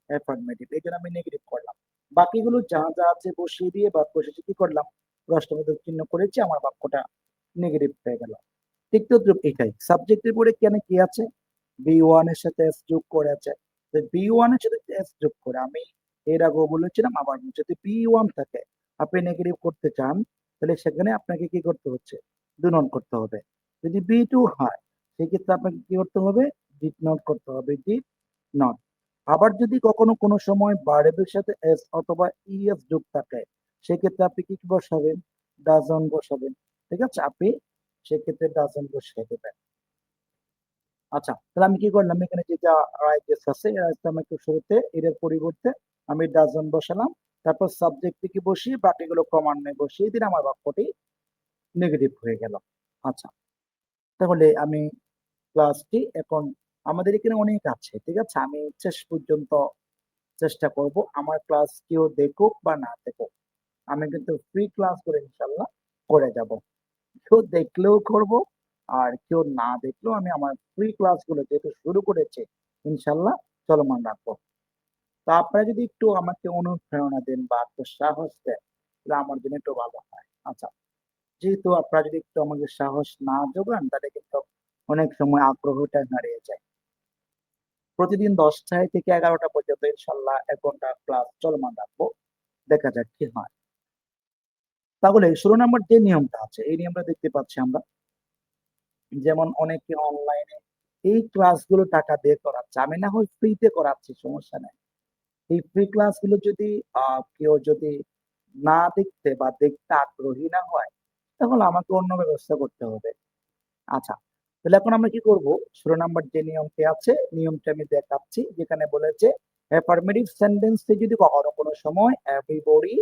অ্যাফার্মেটিভ, এই জন্য আমি নেগেটিভ করলাম। বাকিগুলো যা যা আছে বসিয়ে দিয়ে বাক্য শেষে কি করলাম? প্রশ্নবোধক চিহ্ন করেছি, আমার বাক্যটা নেগেটিভ হয়ে গেল। ঠিক তো এটাই সাবজেক্টের পরে কেন কি আছে? বি ওয়ান এর সাথে এস যোগ করে আছে। বি ওয়ান এর সাথে এস যোগ করে আমি এর আগেও বলেছিলাম, আবার যদি বি ওয়ান থাকে আপনি নেগেটিভ করতে চান তাহলে সেখানে আপনাকে কি করতে হচ্ছে? দুনন করতে হবে। যদি বি টু হয় সেক্ষেত্রে আপনাকে কি করতে হবে? ডিড নট করতে হবে, ডিড নট। আবার যদি কখনো কোনো সময় ভার্বের সাথে এস অথবা ইএস যোগ থাকে সেক্ষেত্রে আপনি কি বসাবেন? ডাজন বসাবেন। ঠিক আছে? আপনি সেক্ষেত্রে ডাজন বসিয়ে দেবেন। আচ্ছা, তাহলে আমি কি করলাম? এখানে যেটা রাইটেস আছে আমাকে শুরুতে এর পরিবর্তে আমি ডাজন বসালাম। তারপর সাবজেক্ট থেকে বসিয়ে বাকিগুলো ক্রমান্বয়ে বসিয়ে দিলে আমার বাক্যটি নেগেটিভ হয়ে গেল। আচ্ছা, তাহলে আমি ক্লাসটি এখন আমাদের এখানে অনেক আছে। ঠিক আছে? আমি শেষ পর্যন্ত চেষ্টা করব আমার ক্লাস কেউ দেখুক বা না দেখুক। আমি কিন্তু ফ্রি ক্লাস করে ইনশাল্লাহ করে যাব। কেউ দেখলেও করব আর কেউ না দেখলেও আমি আমার ফ্রি ক্লাসগুলো যেহেতু শুরু করেছি ইনশাল্লাহ চলমান রাখবো। তো আপনারা যদি একটু আমাকে অনুপ্রেরণা দেন বা একটু সাহস দেন তাহলে আমার জন্য একটু ভালো হয়। আচ্ছা, যেহেতু আপনারা যদি একটু আমাকে সাহস না যোগান তাহলে কিন্তু অনেক সময় আগ্রহটা হারিয়ে যায়। প্রতিদিন 10টায় থেকে 11টা পর্যন্ত ইনশাল্লাহ 1 ঘন্টা ক্লাস চলমান রাখবো। দেখা যাক কি হয়। তাহলে 16 নম্বর যে নিয়মটা আছে এই নিয়মটা দেখতে পাচ্ছি আমরা। যেমন অনেকে অনলাইনে এই ক্লাসগুলো টাকা দিয়ে করাচ্ছে। আমি না হয় ফ্রিতে করাচ্ছি, সমস্যা নাই। এই ফ্রি ক্লাসগুলো যদি কেউ যদি না দেখতে বা দেখতে আগ্রহী না হয় তাহলে আমাকে অন্য ব্যবস্থা করতে হবে। আচ্ছা, তাহলে এখন আমরা কি করব? 16 নাম্বার যে নিয়মটি আছে নিয়মটি আমি দেখাচ্ছি, যেখানে বলেছে অ্যাফার্মেটিভ সেন্টেন্সে যদি কখনো কোনো সময় এভরিবডি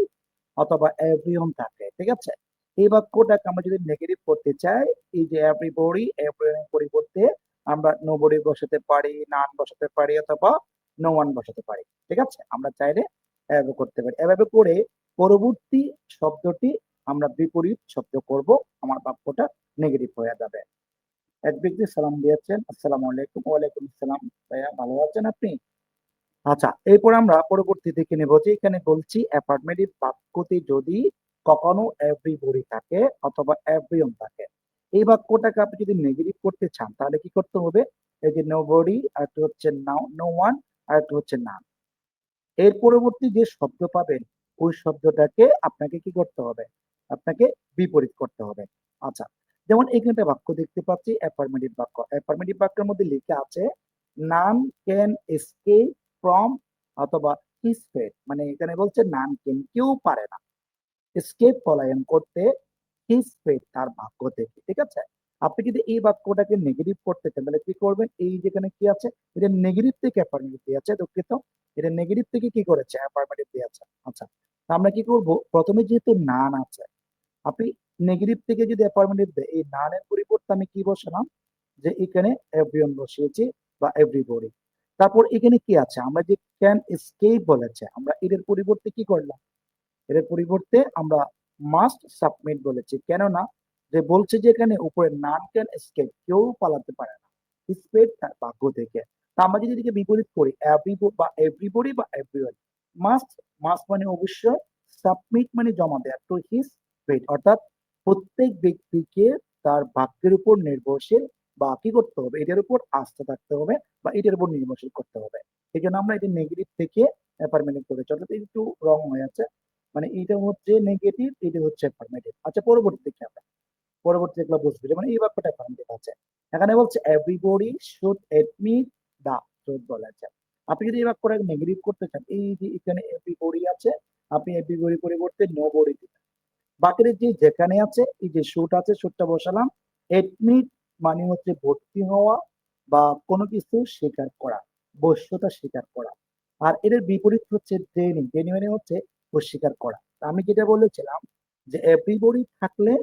অথবা এভরিওন থাকে, ঠিক আছে, এই বাক্যটাকে আমরা যদি নেগেটিভ করতে চাই, এই যে এভরিবডি এভরিওনের পরিবর্তে আমরা নোবডি বসাতে পারি, নান বসাতে পারি অথবা নো ওয়ান বসাতে পারি, ঠিক আছে, আমরা চাইলে এভাবে করতে পারি। এভাবে করে পরবর্তী শব্দটি আমরা বিপরীত শব্দ করব, আমার বাক্যটা নেগেটিভ হয়ে যাবে। এক ব্যক্তি সালাম দিয়েছেন, আসসালামু আলাইকুম। ওয়ালাইকুম আসসালাম। ভাইয়া ভালো আছেন আপনি? আচ্ছা, এরপর আমরা পরবর্তী দিকে নেব যে এখানে বলছি অ্যাফার্মেটিভ বাক্যতে যদি কখনো এভরিবডি থাকে অথবা এভরিওন থাকে, এই বাক্যটাকে আপনি যদি নেগেটিভ করতে চান তাহলে কি করতে হবে? এই যে নোবডি, আর একটা হচ্ছে নাও, নো ওয়ান, আর একটা হচ্ছে নান। এর পরবর্তী যে শব্দ পাবেন ওই শব্দটাকে আপনাকে কি করতে হবে? আপনাকে বিপরীত করতে হবে। আচ্ছা, যেমন এখানে একটা বাক্য দেখতে পাচ্ছি অ্যাফার্মেটিভ বাক্য। অ্যাফার্মেটিভ বাক্যের মধ্যে লেখা আছে নান ক্যান এস্কেপ ফ্রম অথবা হিজ ফেট, মানে এখানে বলছে নান ক্যান, কেউ পারে না এস্কেপ, পলায়ন করতে, হিজ ফেট, তার ভাগ্য থেকে, ঠিক আছে। আপনি যদি এই বাক্যটাকে নেগেটিভ করতে চান তাহলে কি করবেন? এই যেখানে কি আছে, এটা নেগেটিভ থেকে অ্যাফার্মেটিভ দিয়ে আছে, দুঃখিত, এটা নেগেটিভ থেকে কি করেছে? অ্যাফার্মেটিভ দিয়ে আছে। আচ্ছা, তা আমরা কি করব? প্রথমে যেহেতু নান আছে, আপনি নেগেটিভ থেকে যদি অ্যাফার্মেটিভ দেয়, এই নানের পরিবর্তে আমি কি বসালাম? যে এখানে এভরিওন বসিয়েছি বা এভরিবডি। তারপর এখানে কি আছে? আমরা যে ক্যান এস্কেপ বলেছে, আমরা এটার পরিবর্তে কি করলাম? এর পরিবর্তে আমরা মাস্ট সাবমিট বলেছি, কেননা যে বলছে যে এখানে উপরে নান ক্যান এস্কেপ, কেউ পালাতে পারে না স্পেড তার ভাগ্য থেকে। তা আমরা যদি এদিকে বিপরীত করি এভরি বা এভরিবডি বা এভরিওয়ান, মাস্ট, মাস্ট মানে অবশ্যই, সাবমিট মানে জমা দেয়া, তো হিজ ফেট অর্থাৎ প্রত্যেক ব্যক্তিকে তার ভাগ্যের উপর নির্ভরশীল বা কি করতে হবে? এটার উপর আস্থা থাকতে হবে বা এটার উপর নির্ভরশীল করতে হবে। এই জন্য আমরা এটা নেগেটিভ থেকে অ্যাফার্মেটিভ করেছি, অর্থাৎ একটু রং হয়ে আছে, মানে এইটা হচ্ছে নেগেটিভ, এটা হচ্ছে অ্যাফার্মেটিভ। আচ্ছা, পরবর্তীতে কি হবে? পরবর্তী যেগুলো বুঝবে, যেমন এই বাক্যটা অ্যাফার্মেটিভ আছে, এখানে বলছে everybody should admit the truth বলেছে। আপনি যদি এই বাক্যটাকে নেগেটিভ করতে চান, এই যে এখানে এভরিবডি আছে, আপনি এভরিবডি পরিবর্তে নো বডি দিবেন। বাকির যে যেখানে আছে এই যে শুট আছে, শুটটা বসালাম। এডমিট মানে হচ্ছে ভর্তি হওয়া বা কোনো কিছু স্বীকার করা, বশ্যতা স্বীকার করা। আর এর বিপরীত হচ্ছে ডেনি, ডেনি মানে হচ্ছে অস্বীকার করা। তা আমি যেটা বলেছিলাম যে এভরিবডি থাকলে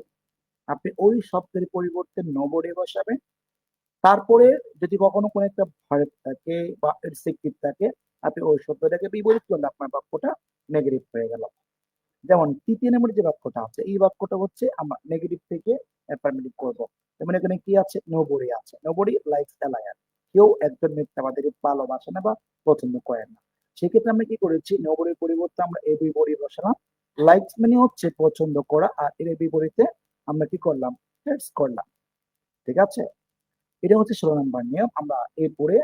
আপনি ওই শব্দের পরিবর্তে নোবডি বসাবেন। তারপরে যদি কখনো কোনো একটা ভার্ব থাকে বা এডজেক্টিভ থাকে, আপনি ওই শব্দটাকে বিপরীত করলে আপনার বাক্যটা নেগেটিভ হয়ে গেল। যেমন তৃতীয় নম্বর যে বাক্যটা আছে, এই বাক্যটা হচ্ছে আমরা নেগেটিভ থেকে অ্যাফার্মেটিভ করব। যেমন এখানে কি আছে? নোবডি আছে, নোবডি লাইকস এ লায়ার, কেউ একজন মিথ্যাবাদীকে ভালোবাসে না বা পছন্দ করে না। সেক্ষেত্রে আমরা কি করেছি? নোবডির পরিবর্তে আমরা এভরিবডি বসালাম। লাইকস মানে হচ্ছে পছন্দ করা, আর এর বিপরীতে আমরা কি করলাম? হেটস করলাম, ঠিক আছে। এটা হচ্ছে 16 নাম্বার নিয়ম। আমরা এরপরে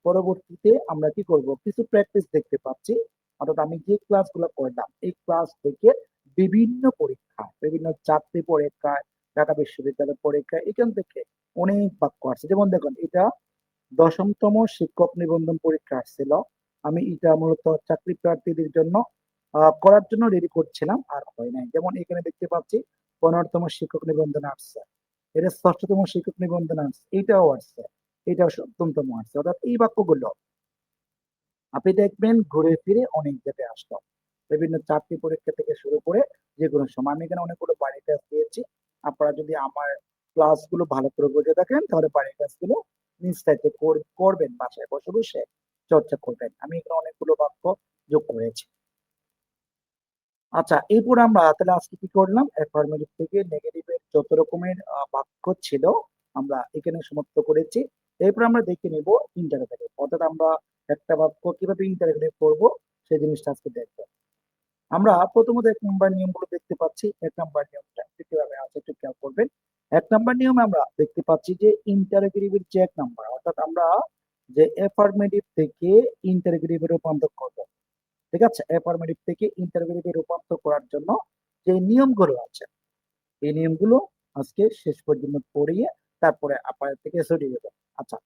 পরবর্তীতে আমরা কি করব? কিছু প্র্যাকটিস দেখতে পাচ্ছি। অর্থাৎ আমি যে ক্লাসগুলো করলাম, এই ক্লাস থেকে বিভিন্ন পরীক্ষা, বিভিন্ন চাকরি পরীক্ষায়, ঢাকা বিশ্ববিদ্যালয় পরীক্ষায়, এখান থেকে অনেক বাক্য আসছে। যেমন দেখুন, এটা 10ম শিক্ষক নিবন্ধন পরীক্ষা আসছিল। আমি এটা মূলত চাকরি প্রার্থীদের জন্য করার জন্য রেডি করছিলাম, আর হয় নাই। যেমন এখানে দেখতে পাচ্ছি 15তম শিক্ষক নিবন্ধন আসছে। এটা 6ষ্ঠতম শিক্ষক নিবন্ধন আসছে, এইটাও আসছে, এটাও 7মতম আসছে। অর্থাৎ এই বাক্যগুলো আপনি দেখবেন ঘুরে ফিরে অনেক জায়গায় আসতো। বিভিন্ন চাকরি পরীক্ষা থেকে শুরু করে যেকোনো সময়। আমি এখানে অনেকগুলো বাড়ির কাজ দিয়েছি। আপনারা যদি আমার ক্লাসগুলো ভালো করে বুঝে থাকেন তাহলে বাড়ির কাজগুলো নিশ্চিত করবেন, বাসায় বসে বসে চর্চা করবেন। আমি এখানে অনেকগুলো বাক্য যোগ করেছি। আচ্ছা, এরপর আমরা তাহলে আজকে কি করলাম? অ্যাফার্মেটিভ থেকে নেগেটিভ এর যত রকমের বাক্য ছিল আমরা এখানে সমাপ্ত করেছি। এরপর আমরা দেখে নেব ইন্টারোগেটিভ। অর্থাৎ আমরা একটা বাক্য কিভাবে ইন্টারোগেটিভ করব সেই জিনিসটা আজকে দেখব। আমরা প্রথমত ১ নাম্বার নিয়মগুলো দেখতে পাচ্ছি। ১ নাম্বার নিয়মটা কিভাবে আছে একটু খেয়াল করবেন। ১ নাম্বার নিয়মে আমরা দেখতে পাচ্ছি যে ইন্টারোগেটিভ এর যে ১ নাম্বার, অর্থাৎ আমরা যে অ্যাফার্মেটিভ থেকে ইন্টারোগেটিভ এ রূপান্তর করব। ঠিক আছে? অ্যাফার্মেটিভ থেকে ইন্টারোগেটিভ এ রূপান্তর করার জন্য যে নিয়মগুলো আছে, এই নিয়মগুলো আজকে শেষ পর্যন্ত পড়িয়ে তারপরে আপনাদের থেকে সরিয়ে দেব। আচ্ছা,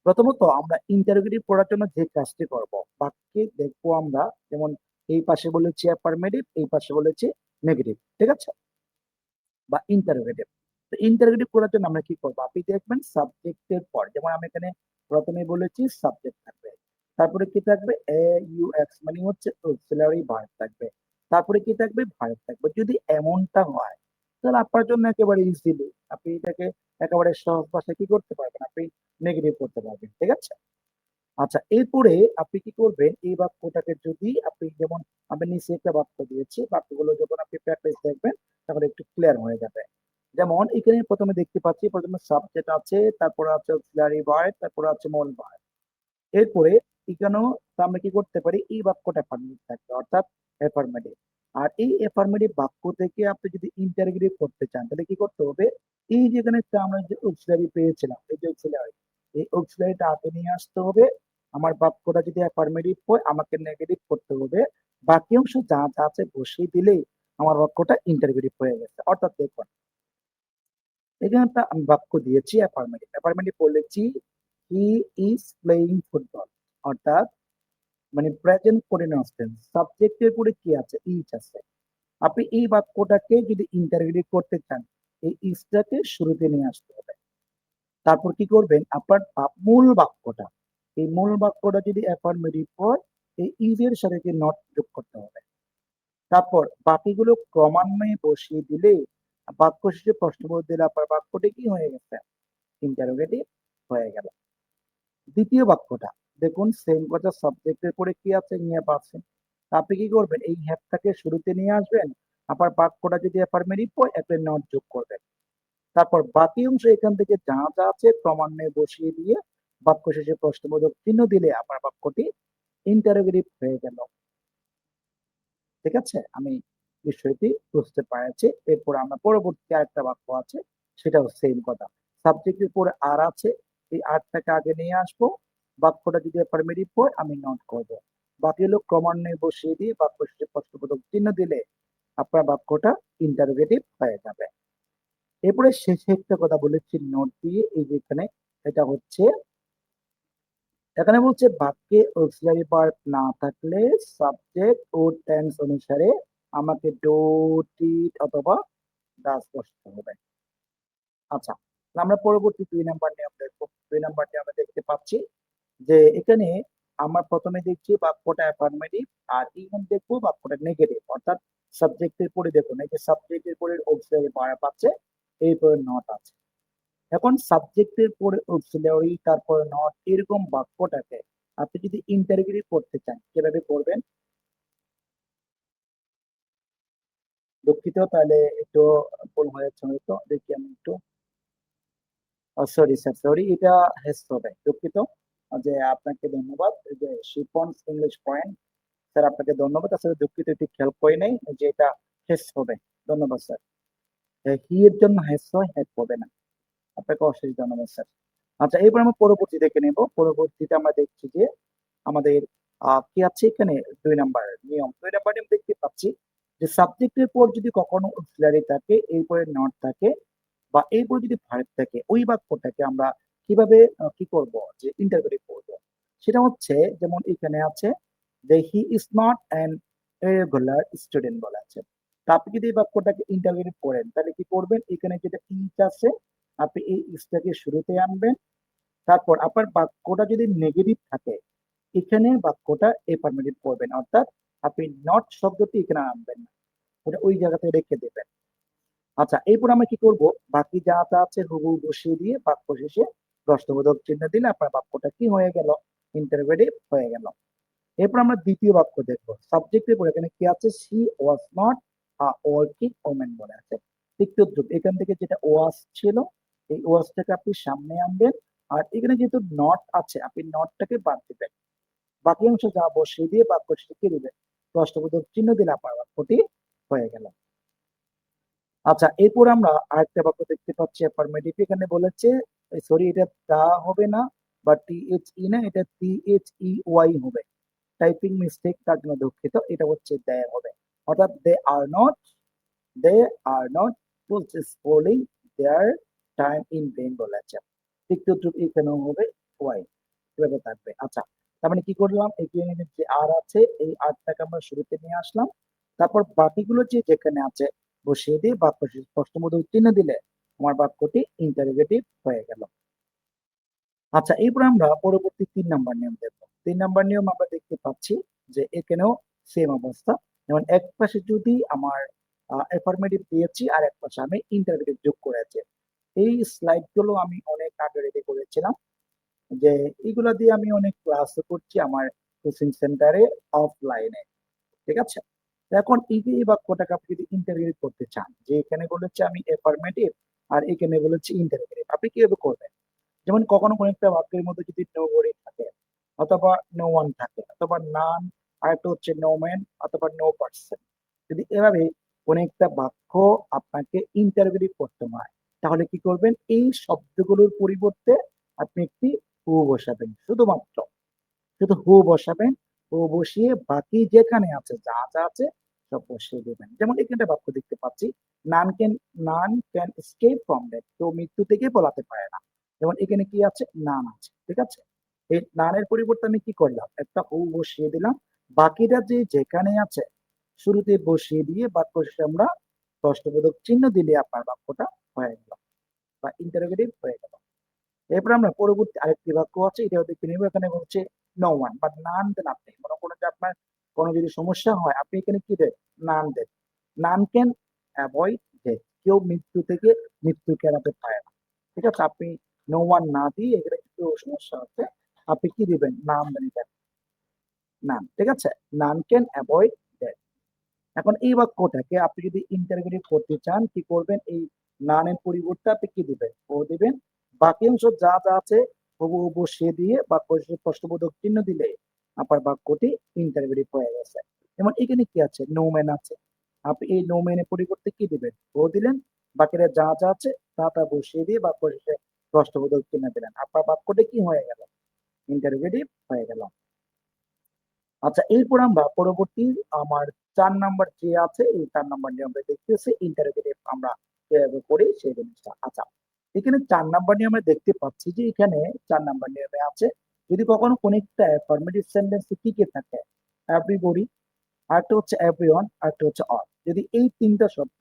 প্রথমত আমরা ইন্টারোগেটিভ করার জন্য যে কাজটি করব, বাক্যে দেখবো আমরা, যেমন এই পাশে বলেছি অ্যাফার্মেটিভ, এই পাশে বলেছি নেগেটিভ। ঠিক আছে? বা ইন্টারোগেটিভ। তো ইন্টারোগেটিভ করার জন্য আমরা কি করব? আপনি দেখবেন সাবজেক্টের পর, যেমন আমি এখানে প্রথমে বলেছি সাবজেক্ট থাকবে। তারপরে কি থাকবে? এ ইউ এক্স মানে হচ্ছে অক্সিলারি ভার্ব থাকবে। তারপরে কি থাকবে? ভার্ব থাকবে। যদি এমনটা হয় তাহলে আপনার জন্য একেবারে ইজিলি আপনি এটাকে একেবারে সহজ ভাষায় কি করতে পারবেন? আপনি নেগেটিভ করতে পারবেন। ঠিক আছে? আচ্ছা, এরপরে আপনি কি করবেন? এই বাক্যটাকে যদি আপনি যেমন আমি নিচে একটা বাক্য দিয়েছি, বাক্যগুলো যখন আপনি প্র্যাকটিস দেখবেন তখন একটু ক্লিয়ার হয়ে যাবে। যেমন এখানে প্রথমে দেখতে পাচ্ছি, প্রথমে সাবজেক্ট আছে, তারপরে আছে অক্সিলারি ভার্ব, তারপরে আছে মূল ভার্ব। এরপরে এখানেও আমরা কি করতে পারি? এই বাক্যটা অ্যাফার্মেটিভ থাকবে, অর্থাৎ অ্যাফার্মেটিভ। আর এই অ্যাফার্মেটিভ বাক্য থেকে আপনি যদি ইন্টারোগেটিভ করতে চান তাহলে কি করতে হবে? এই যেখানে আমরা যে অক্সিলারি পেয়েছিলাম, এই যে অক্সিলারি, এই অক্সিলারিটা আগে নিয়ে আসতে হবে। আমার বাক্যটা যদি অ্যাফার্মেটিভ হয় আমাকে নেগেটিভ করতে হবে। বাকি অংশ যা যা আছে বসিয়ে দিলেই আমার বাক্যটা ইন্টারোগেটিভ হয়ে গেছে। অর্থাৎ দেখুন, এখানে একটা আমি বাক্য দিয়েছি অ্যাফার্মেটিভ। অ্যাফার্মেটিভ বলেছি হি ইজ প্লেইং ফুটবল, অর্থাৎ মানে প্রেজেন্ট কন্টিনিউয়াস টেন্স, সাবজেক্টের পরে কি আছে? ইজ আছে। আপনি এই বাক্যটাকে যদি ইন্টারোগেটিভ করতে চান এই ইজটাকে শুরুতে নিয়ে আসতে হবে। তারপর কি করবেন? আপনার মূল বাক্যটা, এই মূল বাক্যটা যদি অ্যাফার্মেটিভ হয় এই ইজ এর সাথে কি নট যোগ করতে হবে। তারপর বাকিগুলো ক্রমান্বয়ে বসিয়ে দিলে বাক্য শেষে প্রশ্নবোধক দিলে আপনার বাক্যটি কি হয়ে গেছে? ইন্টারোগেটিভ হয়ে গেল। দ্বিতীয় বাক্যটা দেখুন, সেম কথা, সাবজেক্টের পরে কি আছে? হ্যাভ আছে। আপনি কি করবেন? এই হ্যাভটাকে শুরুতে নিয়ে আসবেন। আবার বাক্যটা যদি অ্যাফার্মেটিভ হয় একটা নট যোগ করবেন। তারপর বাকি অংশ এখান থেকে যা যা আছে ক্রমান্বয়ে বসিয়ে দিয়ে বাক্য শেষে প্রশ্নবোধক চিহ্ন দিলে আপনার বাক্যটি ইন্টারোগেটিভ হয়ে গেল। ঠিক আছে? আমি বিষয়টি বুঝতে পেরেছি। এরপর আমরা পরবর্তী আরেকটা বাক্য আছে, সেটাও সেম কথা। সাবজেক্টের পরে আর আছে, এই আরটাকে আগে নিয়ে আসবো। বাক্যটা যদি অ্যাফার্মেটিভ হয় আমি নট করব। বাকি হলো ক্রমান্বয়ে বসিয়ে দিয়ে বাক্য শেষে প্রশ্নবোধক চিহ্ন দিলে আপনার বাক্যটা ইন্টারোগেটিভ হয়ে যাবে। এরপরে শেষে একটা কথা বলেছি নোট দিয়ে, এই যে এখানে এটা হচ্ছে, এখানে বলছে বাক্যে অক্সিলারি ভার্ব না থাকলে সাবজেক্ট ও টেন্স অনুসারে আমাকে ডু, ডিড অথবা ডাজ বসতে হবে। আচ্ছা, আমরা পরবর্তী ২ নাম্বার নিয়ম দেখবো। ২ নাম্বারটি আমরা দেখতে পাচ্ছি যে এখানে আমরা প্রথমে দেখছি বাক্যটা অ্যাফার্মেটিভ, আর এখন দেখবো বাক্যটা নেগেটিভ, অর্থাৎ সাবজেক্টের পরে দেখুন এই যে সাবজেক্টের পরে অক্সিলারি ভার্ব আছে, এরপরে নট আছে। এখন সাবজেক্টের পরে অক্সিলারি তারপরে নট এরকম বাক্যটাকে আপনি যদি ইন্টারোগেটিভ করতে চান কিভাবে করবেন? দুঃখিত, তাহলে একটু ভুল হয়েছে হয়তো, দেখি আমি একটু, সরি স্যার, সরি, এটা হেস হবে, দুঃখিত। যে আপনাকে ধন্যবাদ, এই যে শিপন্স ইংলিশ পয়েন্ট, স্যার আপনাকে ধন্যবাদ। আসলে দুঃখিত, একটু খেয়াল করি নাই যে এটা হেস হবে। ধন্যবাদ স্যার। হি এর জন্য হেস হয়, হেড হবে না। আপনাকে অশেষ ধন্যবাদ স্যার। আচ্ছা, এরপর আমরা পরবর্তী দেখে নেব। পরবর্তীতে আমরা দেখছি যে আমাদের কি আছে এখানে ২ নাম্বার নিয়ম। ২ নাম্বার নিয়ম দেখতে পাচ্ছি যে সাবজেক্টের পর যদি কখনো অক্সিলারি থাকে, এরপরে নট থাকে বা এরপরে যদি ভার্ব থাকে, ওই বাক্যটাকে আমরা কিভাবে কি করব? যে ইন্টারপ্রেট করব। সেটা হচ্ছে যেমন এখানে আছে যে he is not an irregular student বলা আছে। তো আপনি যদি এই বাক্যটাকে ইন্টারপ্রেট করেন তাহলে কি করবেন? এখানে যেটা ইজ আছে আপনি এই ইজটাকে শুরুতে আনবেন। তারপর আপনার বাক্যটা যদি নেগেটিভ থাকে এখানে বাক্যটা এফার্মেটিভ করবেন, অর্থাৎ আপনি নট শব্দটি এখানে আনবেন না, ওটা ওই জায়গাতে রেখে দেবেন। আচ্ছা, এরপর আমরা কি করব? বাকি যা যা আছে হুবহু বসিয়ে দিয়ে বাক্য শেষে প্রশ্নবোধক চিহ্ন দিলে আপনার বাক্যটা কি হয়ে গেল? ইন্টারোগেটিভ হয়ে গেল। এরপর আমরা দ্বিতীয় বাক্য দেখব। সাবজেক্টের পরে এখানে কি আছে? She was not a working woman বলে আছে। তৃতীয় যুগ এখান থেকে যেটা ওয়াজ ছিল এই ওয়াজটাকে আপনি সামনে আনবেন। আর এখানে যেহেতু নট আছে আপনি নটটাকে বাদ দিবেন। বাকি অংশ যা বসিয়ে দিয়ে বাক্য শেষে কি দিবেন? প্রশ্নবোধক চিহ্ন দিলে আপনার বাক্যটি হয়ে গেল। আচ্ছা, এরপর আমরা আরেকটা বাক্য দেখতে পাচ্ছি অ্যাফার্মেটিভ। এখানে বলেছে, সরি, এটা তা হবে না বা টি-এইচ-ই না, এটা টি-এইচ-ই-ওয়াই হবে। টাইপিং মিস্টেক, তার জন্য দুঃখিত। এটা হচ্ছে দেয়ার হবে। অর্থাৎ they are not spoiling their time in vain বলা আছে। তৃতীয় যুগ এখানেও হবে ওয়াই, এভাবে থাকবে। আচ্ছা, তার মানে কি করলাম? এখানে যে আর আছে এই আরটাকে আমরা শুরুতে নিয়ে আসলাম। তারপর বাকিগুলো যে যেখানে আছে বসিয়ে দিয়ে বাক্য শেষে প্রশ্নবোধক চিহ্ন দিলে আমার বাক্যটি ইন্টারোগেটিভ হয়ে গেল। আচ্ছা, এরপর আমরা পরবর্তী ৩ নাম্বার নিয়ম দেখব। 3 নাম্বার নিয়ম আমরা দেখতে পাচ্ছি যে এখানেও সেম অবস্থা। যেমন এক পাশে যদি আমার অ্যাফার্মেটিভ দিয়েছি আর এক পাশে আমি ইন্টারোগেটিভ যোগ করেছি। এই স্লাইডগুলো আমি অনেক আগে রেডি করেছিলাম। যে এগুলা দিয়ে আমি অনেক ক্লাসও করছি আমার কোচিং সেন্টারে অফলাইনে। ঠিক আছে? তো এখন এই বাক্যটাকে আপনি যদি ইন্টারোগেটিভ করতে চান, যে এখানে বলেছে আমি অ্যাফার্মেটিভ আর এখানে বলেছে ইন্টারোগেটিভ। আপনি কিভাবে করবেন? যেমন কখনো কোনো একটা বাক্যের মধ্যে যদি নোবডি থাকে অথবা নো ওয়ান থাকে অথবা নান, আরেকটা হচ্ছে নো ম্যান অথবা নো পারসন। যদি এভাবে কোনো একটা বাক্য আপনাকে ইন্টারোগেটিভ করতে হয়, তাহলে কি করবেন? এই শব্দগুলোর পরিবর্তে আপনি একটি হু বসাবেন। শুধু হু বসাবেন। হু বসিয়ে বাকি যেখানে আছে, যা আছে সব বসিয়ে দেবেন। যেমন এখানে একটা বাক্য দেখতে পাচ্ছি, none can escape from death. কেউ মৃত্যু থেকে পলাতে পারে না। যেমন এখানে কি আছে? নান আছে। ঠিক আছে? এই নানের পরিবর্তে আমি কি করলাম? একটা হু বসিয়ে দিলাম। বাকিটা যেখানে আছে শুরুতে বসিয়ে দিয়ে বাক্য শেষে আমরা প্রশ্নবোধক চিহ্ন দিলে আপনার বাক্যটা হয়ে গেল বা ইন্টারোগেটিভ হয়ে গেল। এরপর আমরা পরবর্তী আরেকটি বাক্য আছে, এটাও দেখে নিব। এখানে হচ্ছে নো ওয়ান বা নান দেন আপনি। মনে করেন যে আপনার কোনো যদি সমস্যা হয়, আপনি এখানে কি দেন? নান দেন। None can avoid death. কেউ মৃত্যুকে এড়াতে পারে না। ঠিক আছে? আপনি নো ওয়ান না দিয়ে এখানে একটু সমস্যা হচ্ছে। আপনি কি দিবেন? নাম দেন। নান। ঠিক আছে? নান ক্যান অ্যাভয়েড ডেথ। এখন এই বাক্যটাকে আপনি যদি ইন্টারোগেটিভ করতে চান, কি করবেন? এই নানের পরিবর্তে আপনি কি দিবেন? ও দিবেন। বাকি অংশ যা আছে হুবহু বসিয়ে দিয়ে বাক্য শেষে প্রশ্নবোধক চিহ্ন দিলে আপনার বাক্যটি ইন্টারোগেটিভ হয়ে গেছে। যেমন এখানে কি আছে? নো ম্যান আছে। আপনি এই নো ম্যানের পরিবর্তে কি দিবেন? ও দিলেন। বাকিরা যা আছে তা বসিয়ে দিয়ে বাক্য শেষে প্রশ্নবোধক চিহ্ন দিলেন। আপনার বাক্যটি কি হয়ে গেল? ইন্টারোগেটিভ হয়ে গেল। আচ্ছা, এরপর আমরা পরবর্তী আমার ৪ নাম্বার যে আছে, এই ৪ নাম্বার নিয়ে আমরা দেখতেছি ইন্টারোগেটিভ আমরা কিভাবে করি সেই জিনিসটা। আচ্ছা, এখানে ৪ নাম্বার নিয়ে আমরা দেখতে পাচ্ছি যে এখানে ৪ নাম্বার নিয়মে আছে, যদি কখনো কোনো একটা অ্যাফার্মেটিভ সেন্টেন্স এ কি থাকে? এভরিবডি, আরেকটা হচ্ছে এভরিওয়ান, আরেকটা হচ্ছে অল। যদি এই ৩ টা শব্দ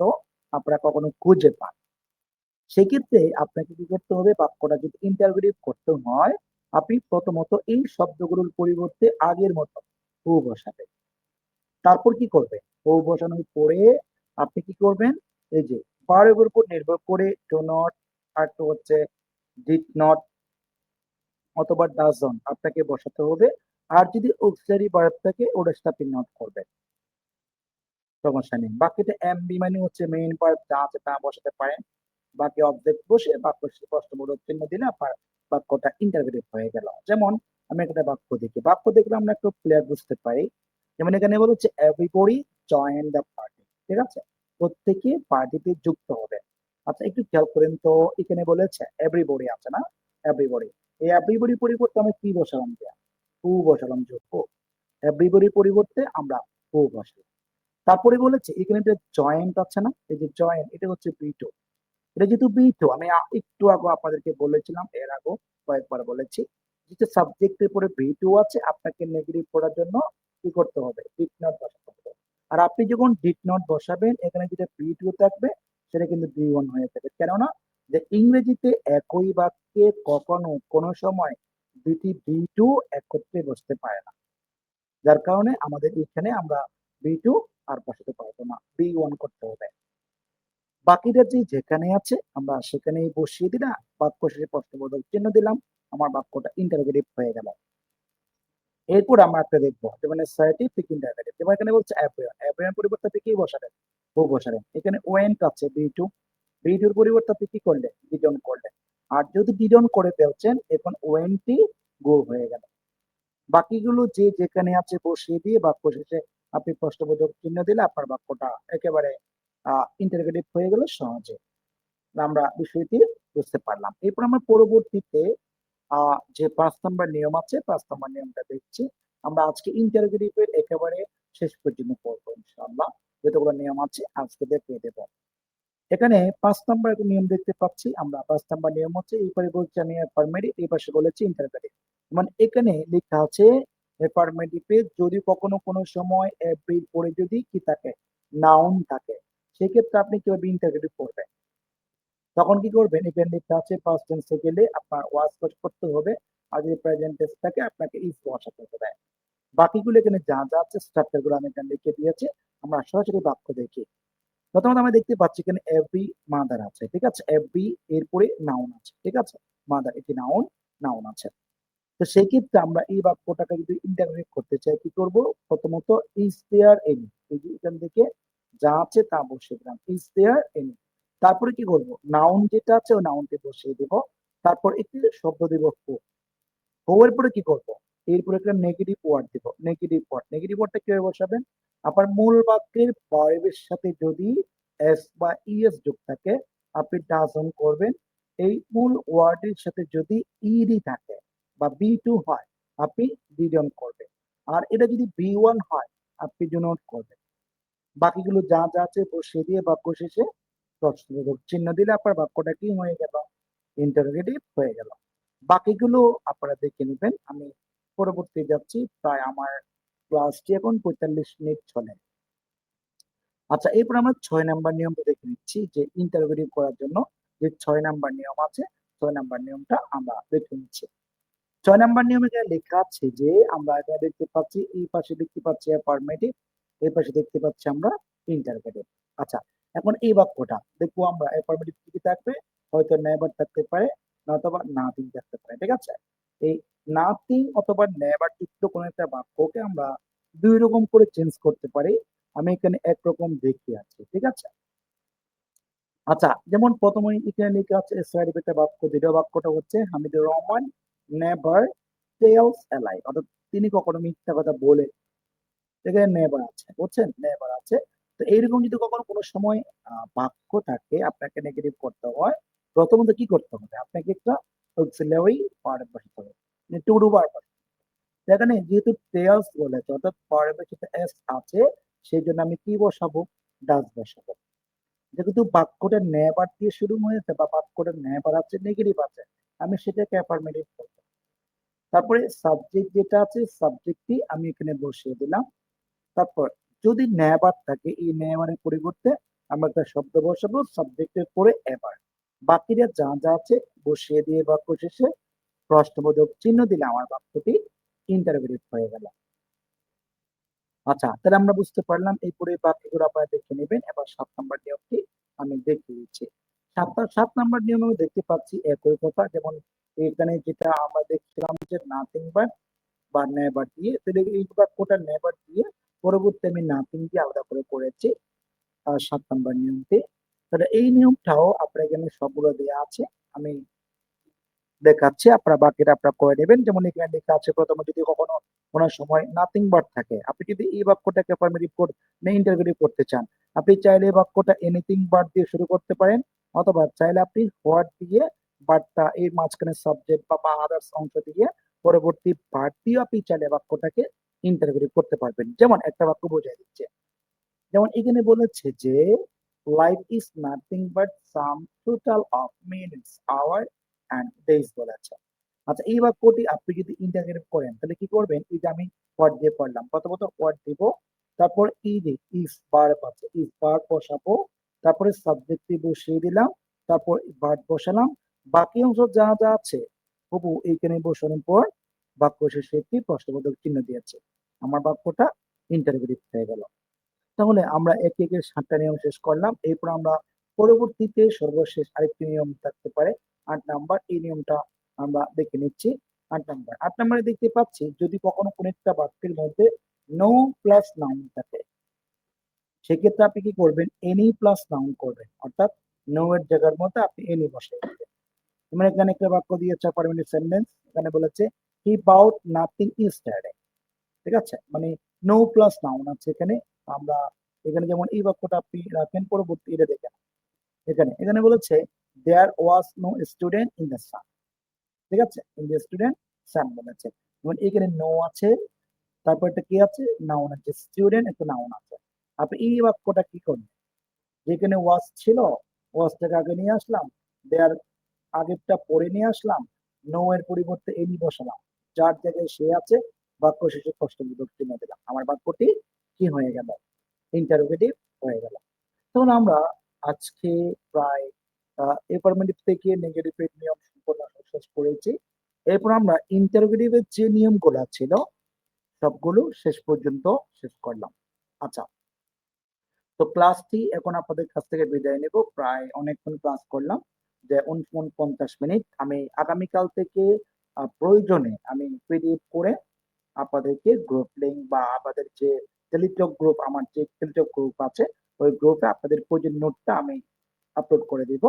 আপনারা কখনো খুঁজে পান, সেক্ষেত্রে আপনাকে কি করতে হবে? বাক্যটা যদি ইন্টারোগেটিভ করতে হয়, আপনি প্রথমত এই শব্দগুলোর পরিবর্তে আগের মতো হু বসাবেন। তারপর কি করবেন? ও বসানোর পরে আপনি কি করবেন? এই যে verb এর উপর নির্ভর করে do not, আরেকটা হচ্ছে did not অথবা doesn't আপনাকে বসাতে হবে। আর যদি auxiliary verb থাকে ওটার সাথে আপনি not করবেন। সমস্যা নেই। বাকিটা am be মানে হচ্ছে মেইন verb যা আছে তা বসাতে পারেন। বাকি অবজেক্ট বসে বাক্য শেষে প্রশ্নবোধক চিহ্ন দিলে আপনার বাক্যটা ইন্টারোগেটিভ হয়ে গেল। যেমন আমি একটা বাক্য দেখি। বাক্য দেখলে আমরা একটু ক্লিয়ার বুঝতে পারি। যেমন এখানে বলেছে এভরিবডি জয়েন দ্য পার্টি। ঠিক আছে? প্রত্যেকে পার্টিতে যুক্ত হবে। আচ্ছা, একটু খেয়াল করেন তো, এখানে বলেছে এভরিবডি আছে না? এভরিবডি। এই এভরিবডি পরিবর্তে আমি কি বসালাম দিয়া? হু বসালাম, যোগ হু। এভরিবডির পরিবর্তে আমরা হু বসালাম। তারপরে বলেছে এখানে যে জয়েন্ট আছে না? এই যে জয়েন্ট, এটা হচ্ছে বি2। এটা যেহেতু বি2, আমি একটু আগে আপনাদেরকে বলেছিলাম, এর আগেও কয়েকবার বলেছি, যেহেতু সাবজেক্টের পরে বি2 আছে, আপনাকে নেগেটিভ করার জন্য কি করতে হবে? ডিড নট বসাতে হবে। আর আপনি যখন ডিড নট বসাবেন, এখানে যেটা বি2 থাকবে সেটা কিন্তু বি1 হয়ে যাবে। কেননা যে ইংরেজিতে একই বাক্যে কখনো কোনো সময় দুটি বি2 একত্রে বসতে পারে না। যার কারণে আমাদের এখানে আমরা বি2 আর বসাতে পারবো না, বি1 করতে হবে। বাকিটা যেখানে আছে আমরা সেখানেই বসিয়ে দিলাম, বাক্য শেষে প্রশ্নবোধক চিহ্ন দিলাম, আমার বাক্যটা ইন্টারোগেটিভ হয়ে গেল। এরপর আমরা একটা দেখবো, যেমন সায়েন্টিফিক ইন্টারোগেটিভ। যেমন এখানে বলছে এভরিওয়ান, এভরিওয়ান পরিবর্তে আপনি কি বসালেন? হু বসালেন। এখানে ওয়েন্ট আছে বি2, বি2 এর পরিবর্তে আপনি কি করলেন? ডিডন্ট করলেন। আর যদি ডিডন্ট করে ফেলছেন, এখন ওয়েন্টই গো হয়ে গেল। বাকিগুলো যেখানে আছে বসিয়ে দিয়ে বাক্য শেষে আপনি প্রশ্নবোধক চিহ্ন দিলে আপনার বাক্যটা একেবারে ইন্টারোগেটিভ হয়ে গেল সহজে। আমরা বিষয়টি বুঝতে পারলাম। এরপর আমরা পরবর্তীতে যে ৫ নাম্বার নিয়ম আছে, ৫ নাম্বার নিয়মটা দেখছি। আমরা আজকে ইন্টারোগেটিভ এর একেবারে শেষ পর্যন্ত পড়বো ইনশাআল্লাহ। যতগুলো নিয়ম আছে আজকে দেখিয়ে দেব। এখানে ৫ নাম্বার একটা নিয়ম দেখতে পাচ্ছি আমরা। ৫ নাম্বার নিয়ম হচ্ছে, এই পারে বলছি আমি অ্যাফার্মেটিভ, এই পাশে বলেছি ইন্টারোগেটিভ। মানে এখানে লেখা আছে অ্যাফার্মেটিভ এ যদি কখনো কোনো সময় এর পরে যদি কি থাকে? নাউন থাকে, সেক্ষেত্রে আপনি কিভাবে ইন্টারোগেটিভ করবেন? তখন কি করবেন? এখানে লেখা আছে পাস্ট টেন্সে গেলে আপনার ওয়াজ করতে হবে আর যদি প্রেজেন্ট টেন্স থাকে আপনাকে ইজ বসাতে হবে। বাকিগুলো এখানে যা যা আছে স্ট্রাকচার গুলো আমি এখানে লিখে দিয়েছি। আমরা সরাসরি বাক্য দেখি। প্রথমত আমরা দেখতে পাচ্ছি এখানে এভরি মাদার আছে, ঠিক আছে? এভরি এরপরে নাউন আছে, ঠিক আছে? মাদার এটি নাউন, নাউন আছে। তো সেই ক্ষেত্রে আমরা এই বাক্যটাকে যদি ইন্টারগ্রেট করতে চাই কি করব? প্রথমত ইজ দেয়ার এনি, এই যে এখান থেকে যা আছে তা বসিয়ে দিলাম, ইজ দেয়ার এনি। তারপরে কি করব? নাউন যেটা আছে ওই নাউনকে বসিয়ে দেব। তারপর একটি শব্দ দেব হু। হু এর পরে কি করব? এরপরে একটা নেগেটিভ ওয়ার্ড দেব। নেগেটিভ ওয়ার্ড, নেগেটিভ ওয়ার্ডটা কিভাবে বসাবেন? আপনার মূল বাক্যের ভার্বের সাথে যদি এস বা ইএস যোগ থাকে আপনি ডাজ অন করবেন। এই মূল ওয়ার্ডের সাথে যদি ইডি থাকে বা বি টু হয় আপনি ডিড অন করবেন। আর এটা যদি বি ওয়ান হয় আপনি ডু নট করবেন। বাকিগুলো যা যা আছে বসিয়ে দিয়ে বাক্য শেষে প্রশ্নবোধক চিহ্ন দিলে আপনার বাক্যটা কি হয়ে গেল? ইন্টারোগেটিভ হয়ে গেল। বাকিগুলো আপনারা দেখে নেবেন। আমি পরবর্তী যাচ্ছি। প্রায় আমার ক্লাসটি এখন ৪৫ মিনিট চলে। আচ্ছা, এরপর আমরা ৬ নাম্বার নিয়মটা দেখে নিচ্ছি যে ইন্টারোগেটিভ করার জন্য যে ৬ নাম্বার নিয়ম আছে, ৬ নাম্বার নিয়মটা আমরা দেখে নিচ্ছি। ৬ নাম্বার নিয়মে এখানে লেখা আছে যে আমরা এখানে দেখতে পাচ্ছি এই পাশে দেখতে পাচ্ছি অ্যাফার্মেটিভ, এই পাশে দেখতে পাচ্ছি আমরা ইন্টারোগেটিভ। আচ্ছা, এখন এই বাক্যটা দেখবো আমরা অ্যাফার্মেটিভ কি থাকবে? হয়তো নেভার থাকতে পারে নয়তোবা নাথিং থাকতে পারে, ঠিক আছে? এই নাথিং অথবা নেভার যুক্ত কোনো একটা বাক্যকে আমরা ২ রকম করে চেঞ্জ করতে পারি। আমি এখানে একরকম দেখিয়ে আছি, ঠিক আছে? আচ্ছা, যেমন প্রথমেই এখানে লেখা আছে এসআইআর একটা বাক্য, দ্বিতীয় বাক্যটা হচ্ছে Hamidur Rahman never tells a lie, অর্থাৎ তিনি কখনো মিথ্যা কথা বলে। এখানে নেভার আছে, বুঝছেন? নেভার আছে। তো এইরকম যদি কখনো কোনো সময় বাক্য থাকে আপনাকে নেগেটিভ করতে হয়, প্রথমত কি করতে হবে? আপনাকে একটা অক্সিলিয়ারি ভার্ব বসাতে হবে। মানে টু ডু ভার্ব। এখানে যেহেতু টেলস বলেছে অর্থাৎ ভার্বের সাথে এস আছে, সেই জন্য আমি কি বসাবো? ডাজ বসাবো। যেহেতু বাক্যটা নেভার দিয়ে শুরু হয়েছে বা বাক্যটা নেভার আছে, নেগেটিভ আছে, আমি সেটাকে অ্যাফার্মেটিভ করব। তারপরে সাবজেক্ট যেটা আছে সাবজেক্টটি আমি এখানে বসিয়ে দিলাম। তারপর যদি নেভার থাকে এই নেভারের পরিবর্তে আমরা একটা শব্দ বসাবো সাবজেক্টের পরে এভার। বাকিরা যা যা আছে বসিয়ে দিয়ে বাক্য শেষে প্রশ্নবোধক চিহ্ন দিলে আমার বাক্যটি ইন্টারোগেটিভ হয়ে গেল। আচ্ছা, তাহলে আমরা বুঝতে পারলাম এই পুরো বাক্যগুলো আপনারা দেখে নেবেন। এবার ৭ নাম্বার নিয়মটি আমি দেখিয়ে দিচ্ছি। ৭ নাম্বার নিয়মে আমি দেখতে পাচ্ছি একই কথা, যেমন এখানে যেটা আমরা দেখছিলাম যে নাথিং বা নেভার দিয়ে, তাহলে এই বাক্যটা নেভার দিয়ে পরবর্তী আমি নাথিং দিয়ে আলাদা করে করেছি ৭ নাম্বার নিয়মটি। তাহলে এই নিয়মটাও আপনার এখানে সবগুলো দেয়া আছে। আমি দেখাচ্ছি, আপনারা বাকিটা আপনারা করে নেবেন। যেমন এখানে লেখা আছে প্রথমে যদি কখনো কোনো সময় নাথিং বাট থাকে, আপনি যদি এই বাক্যটাকে অ্যাফার্মেটিভ না ইন্টারোগেটিভ করতে চান, আপনি চাইলে এই বাক্যটা এনিথিং বাট দিয়ে শুরু করতে পারেন, অথবা চাইলে আপনি হোয়াট দিয়ে বাটটা এর মাঝখানে সাবজেক্ট বা আদার্স অংশ দিয়ে পরবর্তী বাট দিয়ে আপনি চাইলে বাক্যটাকে ইন্টারোগেটিভ করতে পারবেন। যেমন একটা বাক্য বোঝাই দিচ্ছে, যেমন এখানে বলেছে যে life is nothing but sum total of minutes hour and days বলেছে। আচ্ছা, এই বাক্যটি আপনি যদি ইন্টারগ্রেট করেন তাহলে কি করবেন? এই যে আমি ওয়ার্ড দিয়ে পড়লাম, প্রথমত ওয়ার্ড দিব, তারপর ইজ ভার্ব আছে, ইজ ভার্ব বসাবো, তারপরে সাবজেক্টটি বসিয়ে দিলাম, তারপর ভার্ব বসালাম, বাকি অংশ যা যা আছে হবু এইখানে বসানোর পর বাক্য শেষে একটি প্রশ্নবোধক চিহ্ন দিয়েছে, আমার বাক্যটা ইন্টারগ্রেটিভ হয়ে গেল। তাহলে আমরা একে একে ৭টা নিয়ম শেষ করলাম। এরপর আমরা পরবর্তীতে সর্বশেষ আরেকটি নিয়ম থাকতে পারে ৮ নাম্বার। এই নিয়মটা আমরা দেখে নিচ্ছি। ৮ নাম্বার, ৮ নাম্বারে দেখতে পাচ্ছি যদি কখনো কোনো একটা বাক্যের মধ্যে নো প্লাস নাউন থাকে, সেক্ষেত্রে আপনি কি করবেন? এনি প্লাস নাউন করবেন, অর্থাৎ নো এর জায়গার মধ্যে আপনি এনি বসিয়ে দিবেন। যেমন এখানে একটা বাক্য দিয়েছে পারমানেন্ট সেন্টেন্স, এখানে বলেছে হি বাউট নাথিং ইয়েস্টারডে, ঠিক আছে? মানে নো প্লাস নাউন আছে এখানে। আমরা এখানে যেমন এই বাক্যটা আপনি রাখেন, পরবর্তী এটা দেখেন। এখানে বলেছে there was no student in the sun, ঠিক আছে? ইন দ্য স্টুডেন্ট সান বলেছে। যেমন এখানে নো আছে, তারপর এটা কি আছে? নাউন আছে, স্টুডেন্ট একটা নাউন আছে। আপনি এই বাক্যটা কি করবেন? যেখানে ওয়াজ ছিল ওয়াজটাকে আগে নিয়ে আসলাম, দেয়ার আগেরটা পরে নিয়ে আসলাম, নো এর পরিবর্তে এনি বসালাম, যার জায়গায় সে আছে বাক্য শেষে প্রশ্নবোধক চিহ্ন দিলাম, আমার বাক্যটি কি হয়ে গেল? ইন্টারোগেটিভ হয়ে গেল। তখন আমরা আজকে প্রায় এফার্মেটিভ থেকে নেগেটিভ এর নিয়ম সম্পূর্ণ শেষ করেছি। এরপর আমরা ইন্টারোগেটিভের যে নিয়মগুলা ছিল সবগুলো শেষ পর্যন্ত শেষ করলাম। আচ্ছা, তো ক্লাসটি এখন আপনাদের কাছ থেকে বিদায় নেব। প্রায় অনেকক্ষণ ক্লাস করলাম। যে ৪৯ মিনিট। আমি আগামীকাল থেকে প্রয়োজনে আমি পিডিএফ করে আপনাদেরকে গ্রুপ লিংক বা আপনাদের যে টেলিটক গ্রুপ, আমার যে টেলিটক গ্রুপ আছে, ওই গ্রুপে আপনাদের প্রয়োজনীয় নোটটা আমি আপলোড করে দিব।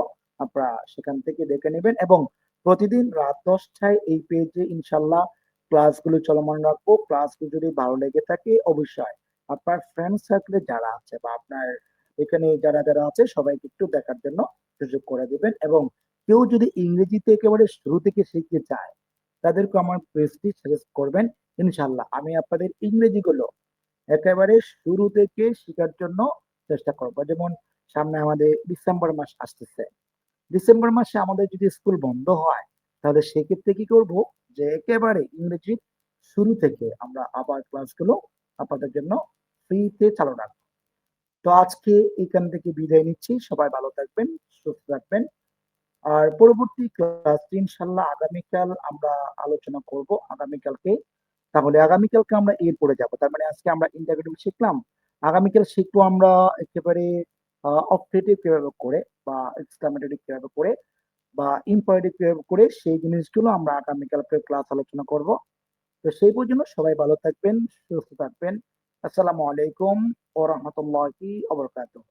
আপনারা সেখান থেকে দেখে নেবেন এবং প্রতিদিন রাত ১০ টায় এই পেজে ইনশাআল্লাহ ক্লাসগুলো চলমান রাখবো। ক্লাসগুলো যদি ভালো লেগে থাকে অবশ্যই আপনার ফ্রেন্ড সার্কেলে যারা আছে বা আপনার এখানে যারা আছে সবাইকে একটু দেখার জন্য সুযোগ করে দিবেন এবং কেউ যদি ইংরেজিতে একেবারে শুরু থেকে শিখতে চায় তাদেরকে আমার পেজটি সাজেস্ট করবেন। ইনশাআল্লাহ আমি আপনাদের ইংরেজিগুলো একেবারে শুরু থেকে শিখার জন্য চেষ্টা করব। যেমন সামনে আমাদের ডিসেম্বর মাস আসতেছে। ডিসেম্বর মাসে আমাদের যদি স্কুল বন্ধ হয়, তাহলে সেক্ষেত্রে কি করব যে একেবারে ইংরেজির শুরু থেকে আমরা আবার ক্লাসগুলো আপনাদের জন্য ফ্রিতে চালু রাখব। তো আজকে এখান থেকে বিদায় নিচ্ছি। সবাই ভালো থাকবেন, সুস্থ থাকবেন। আর পরবর্তী ক্লাসটি ইনশাআল্লাহ আগামীকাল আমরা আলোচনা করব। তাহলে আগামীকালকে আমরা এরপরে যাব। তার মানে আজকে আমরা ইন্টারোগেটিভ শিখলাম। আগামীকাল শিখবো আমরা একেবারে অপটেটিভ কিভাবে করে বা এক্সক্লামেটরি কিভাবে করে বা ইম্পারেটিভ কিভাবে করে সেই জিনিসগুলো আমরা আগামীকালকে ক্লাস আলোচনা করব। তো সেই পর্যন্ত সবাই ভালো থাকবেন, সুস্থ থাকবেন। আসসালামু আলাইকুম ওয়া রাহমাতুল্লাহি ওয়া বারাকাতুহু।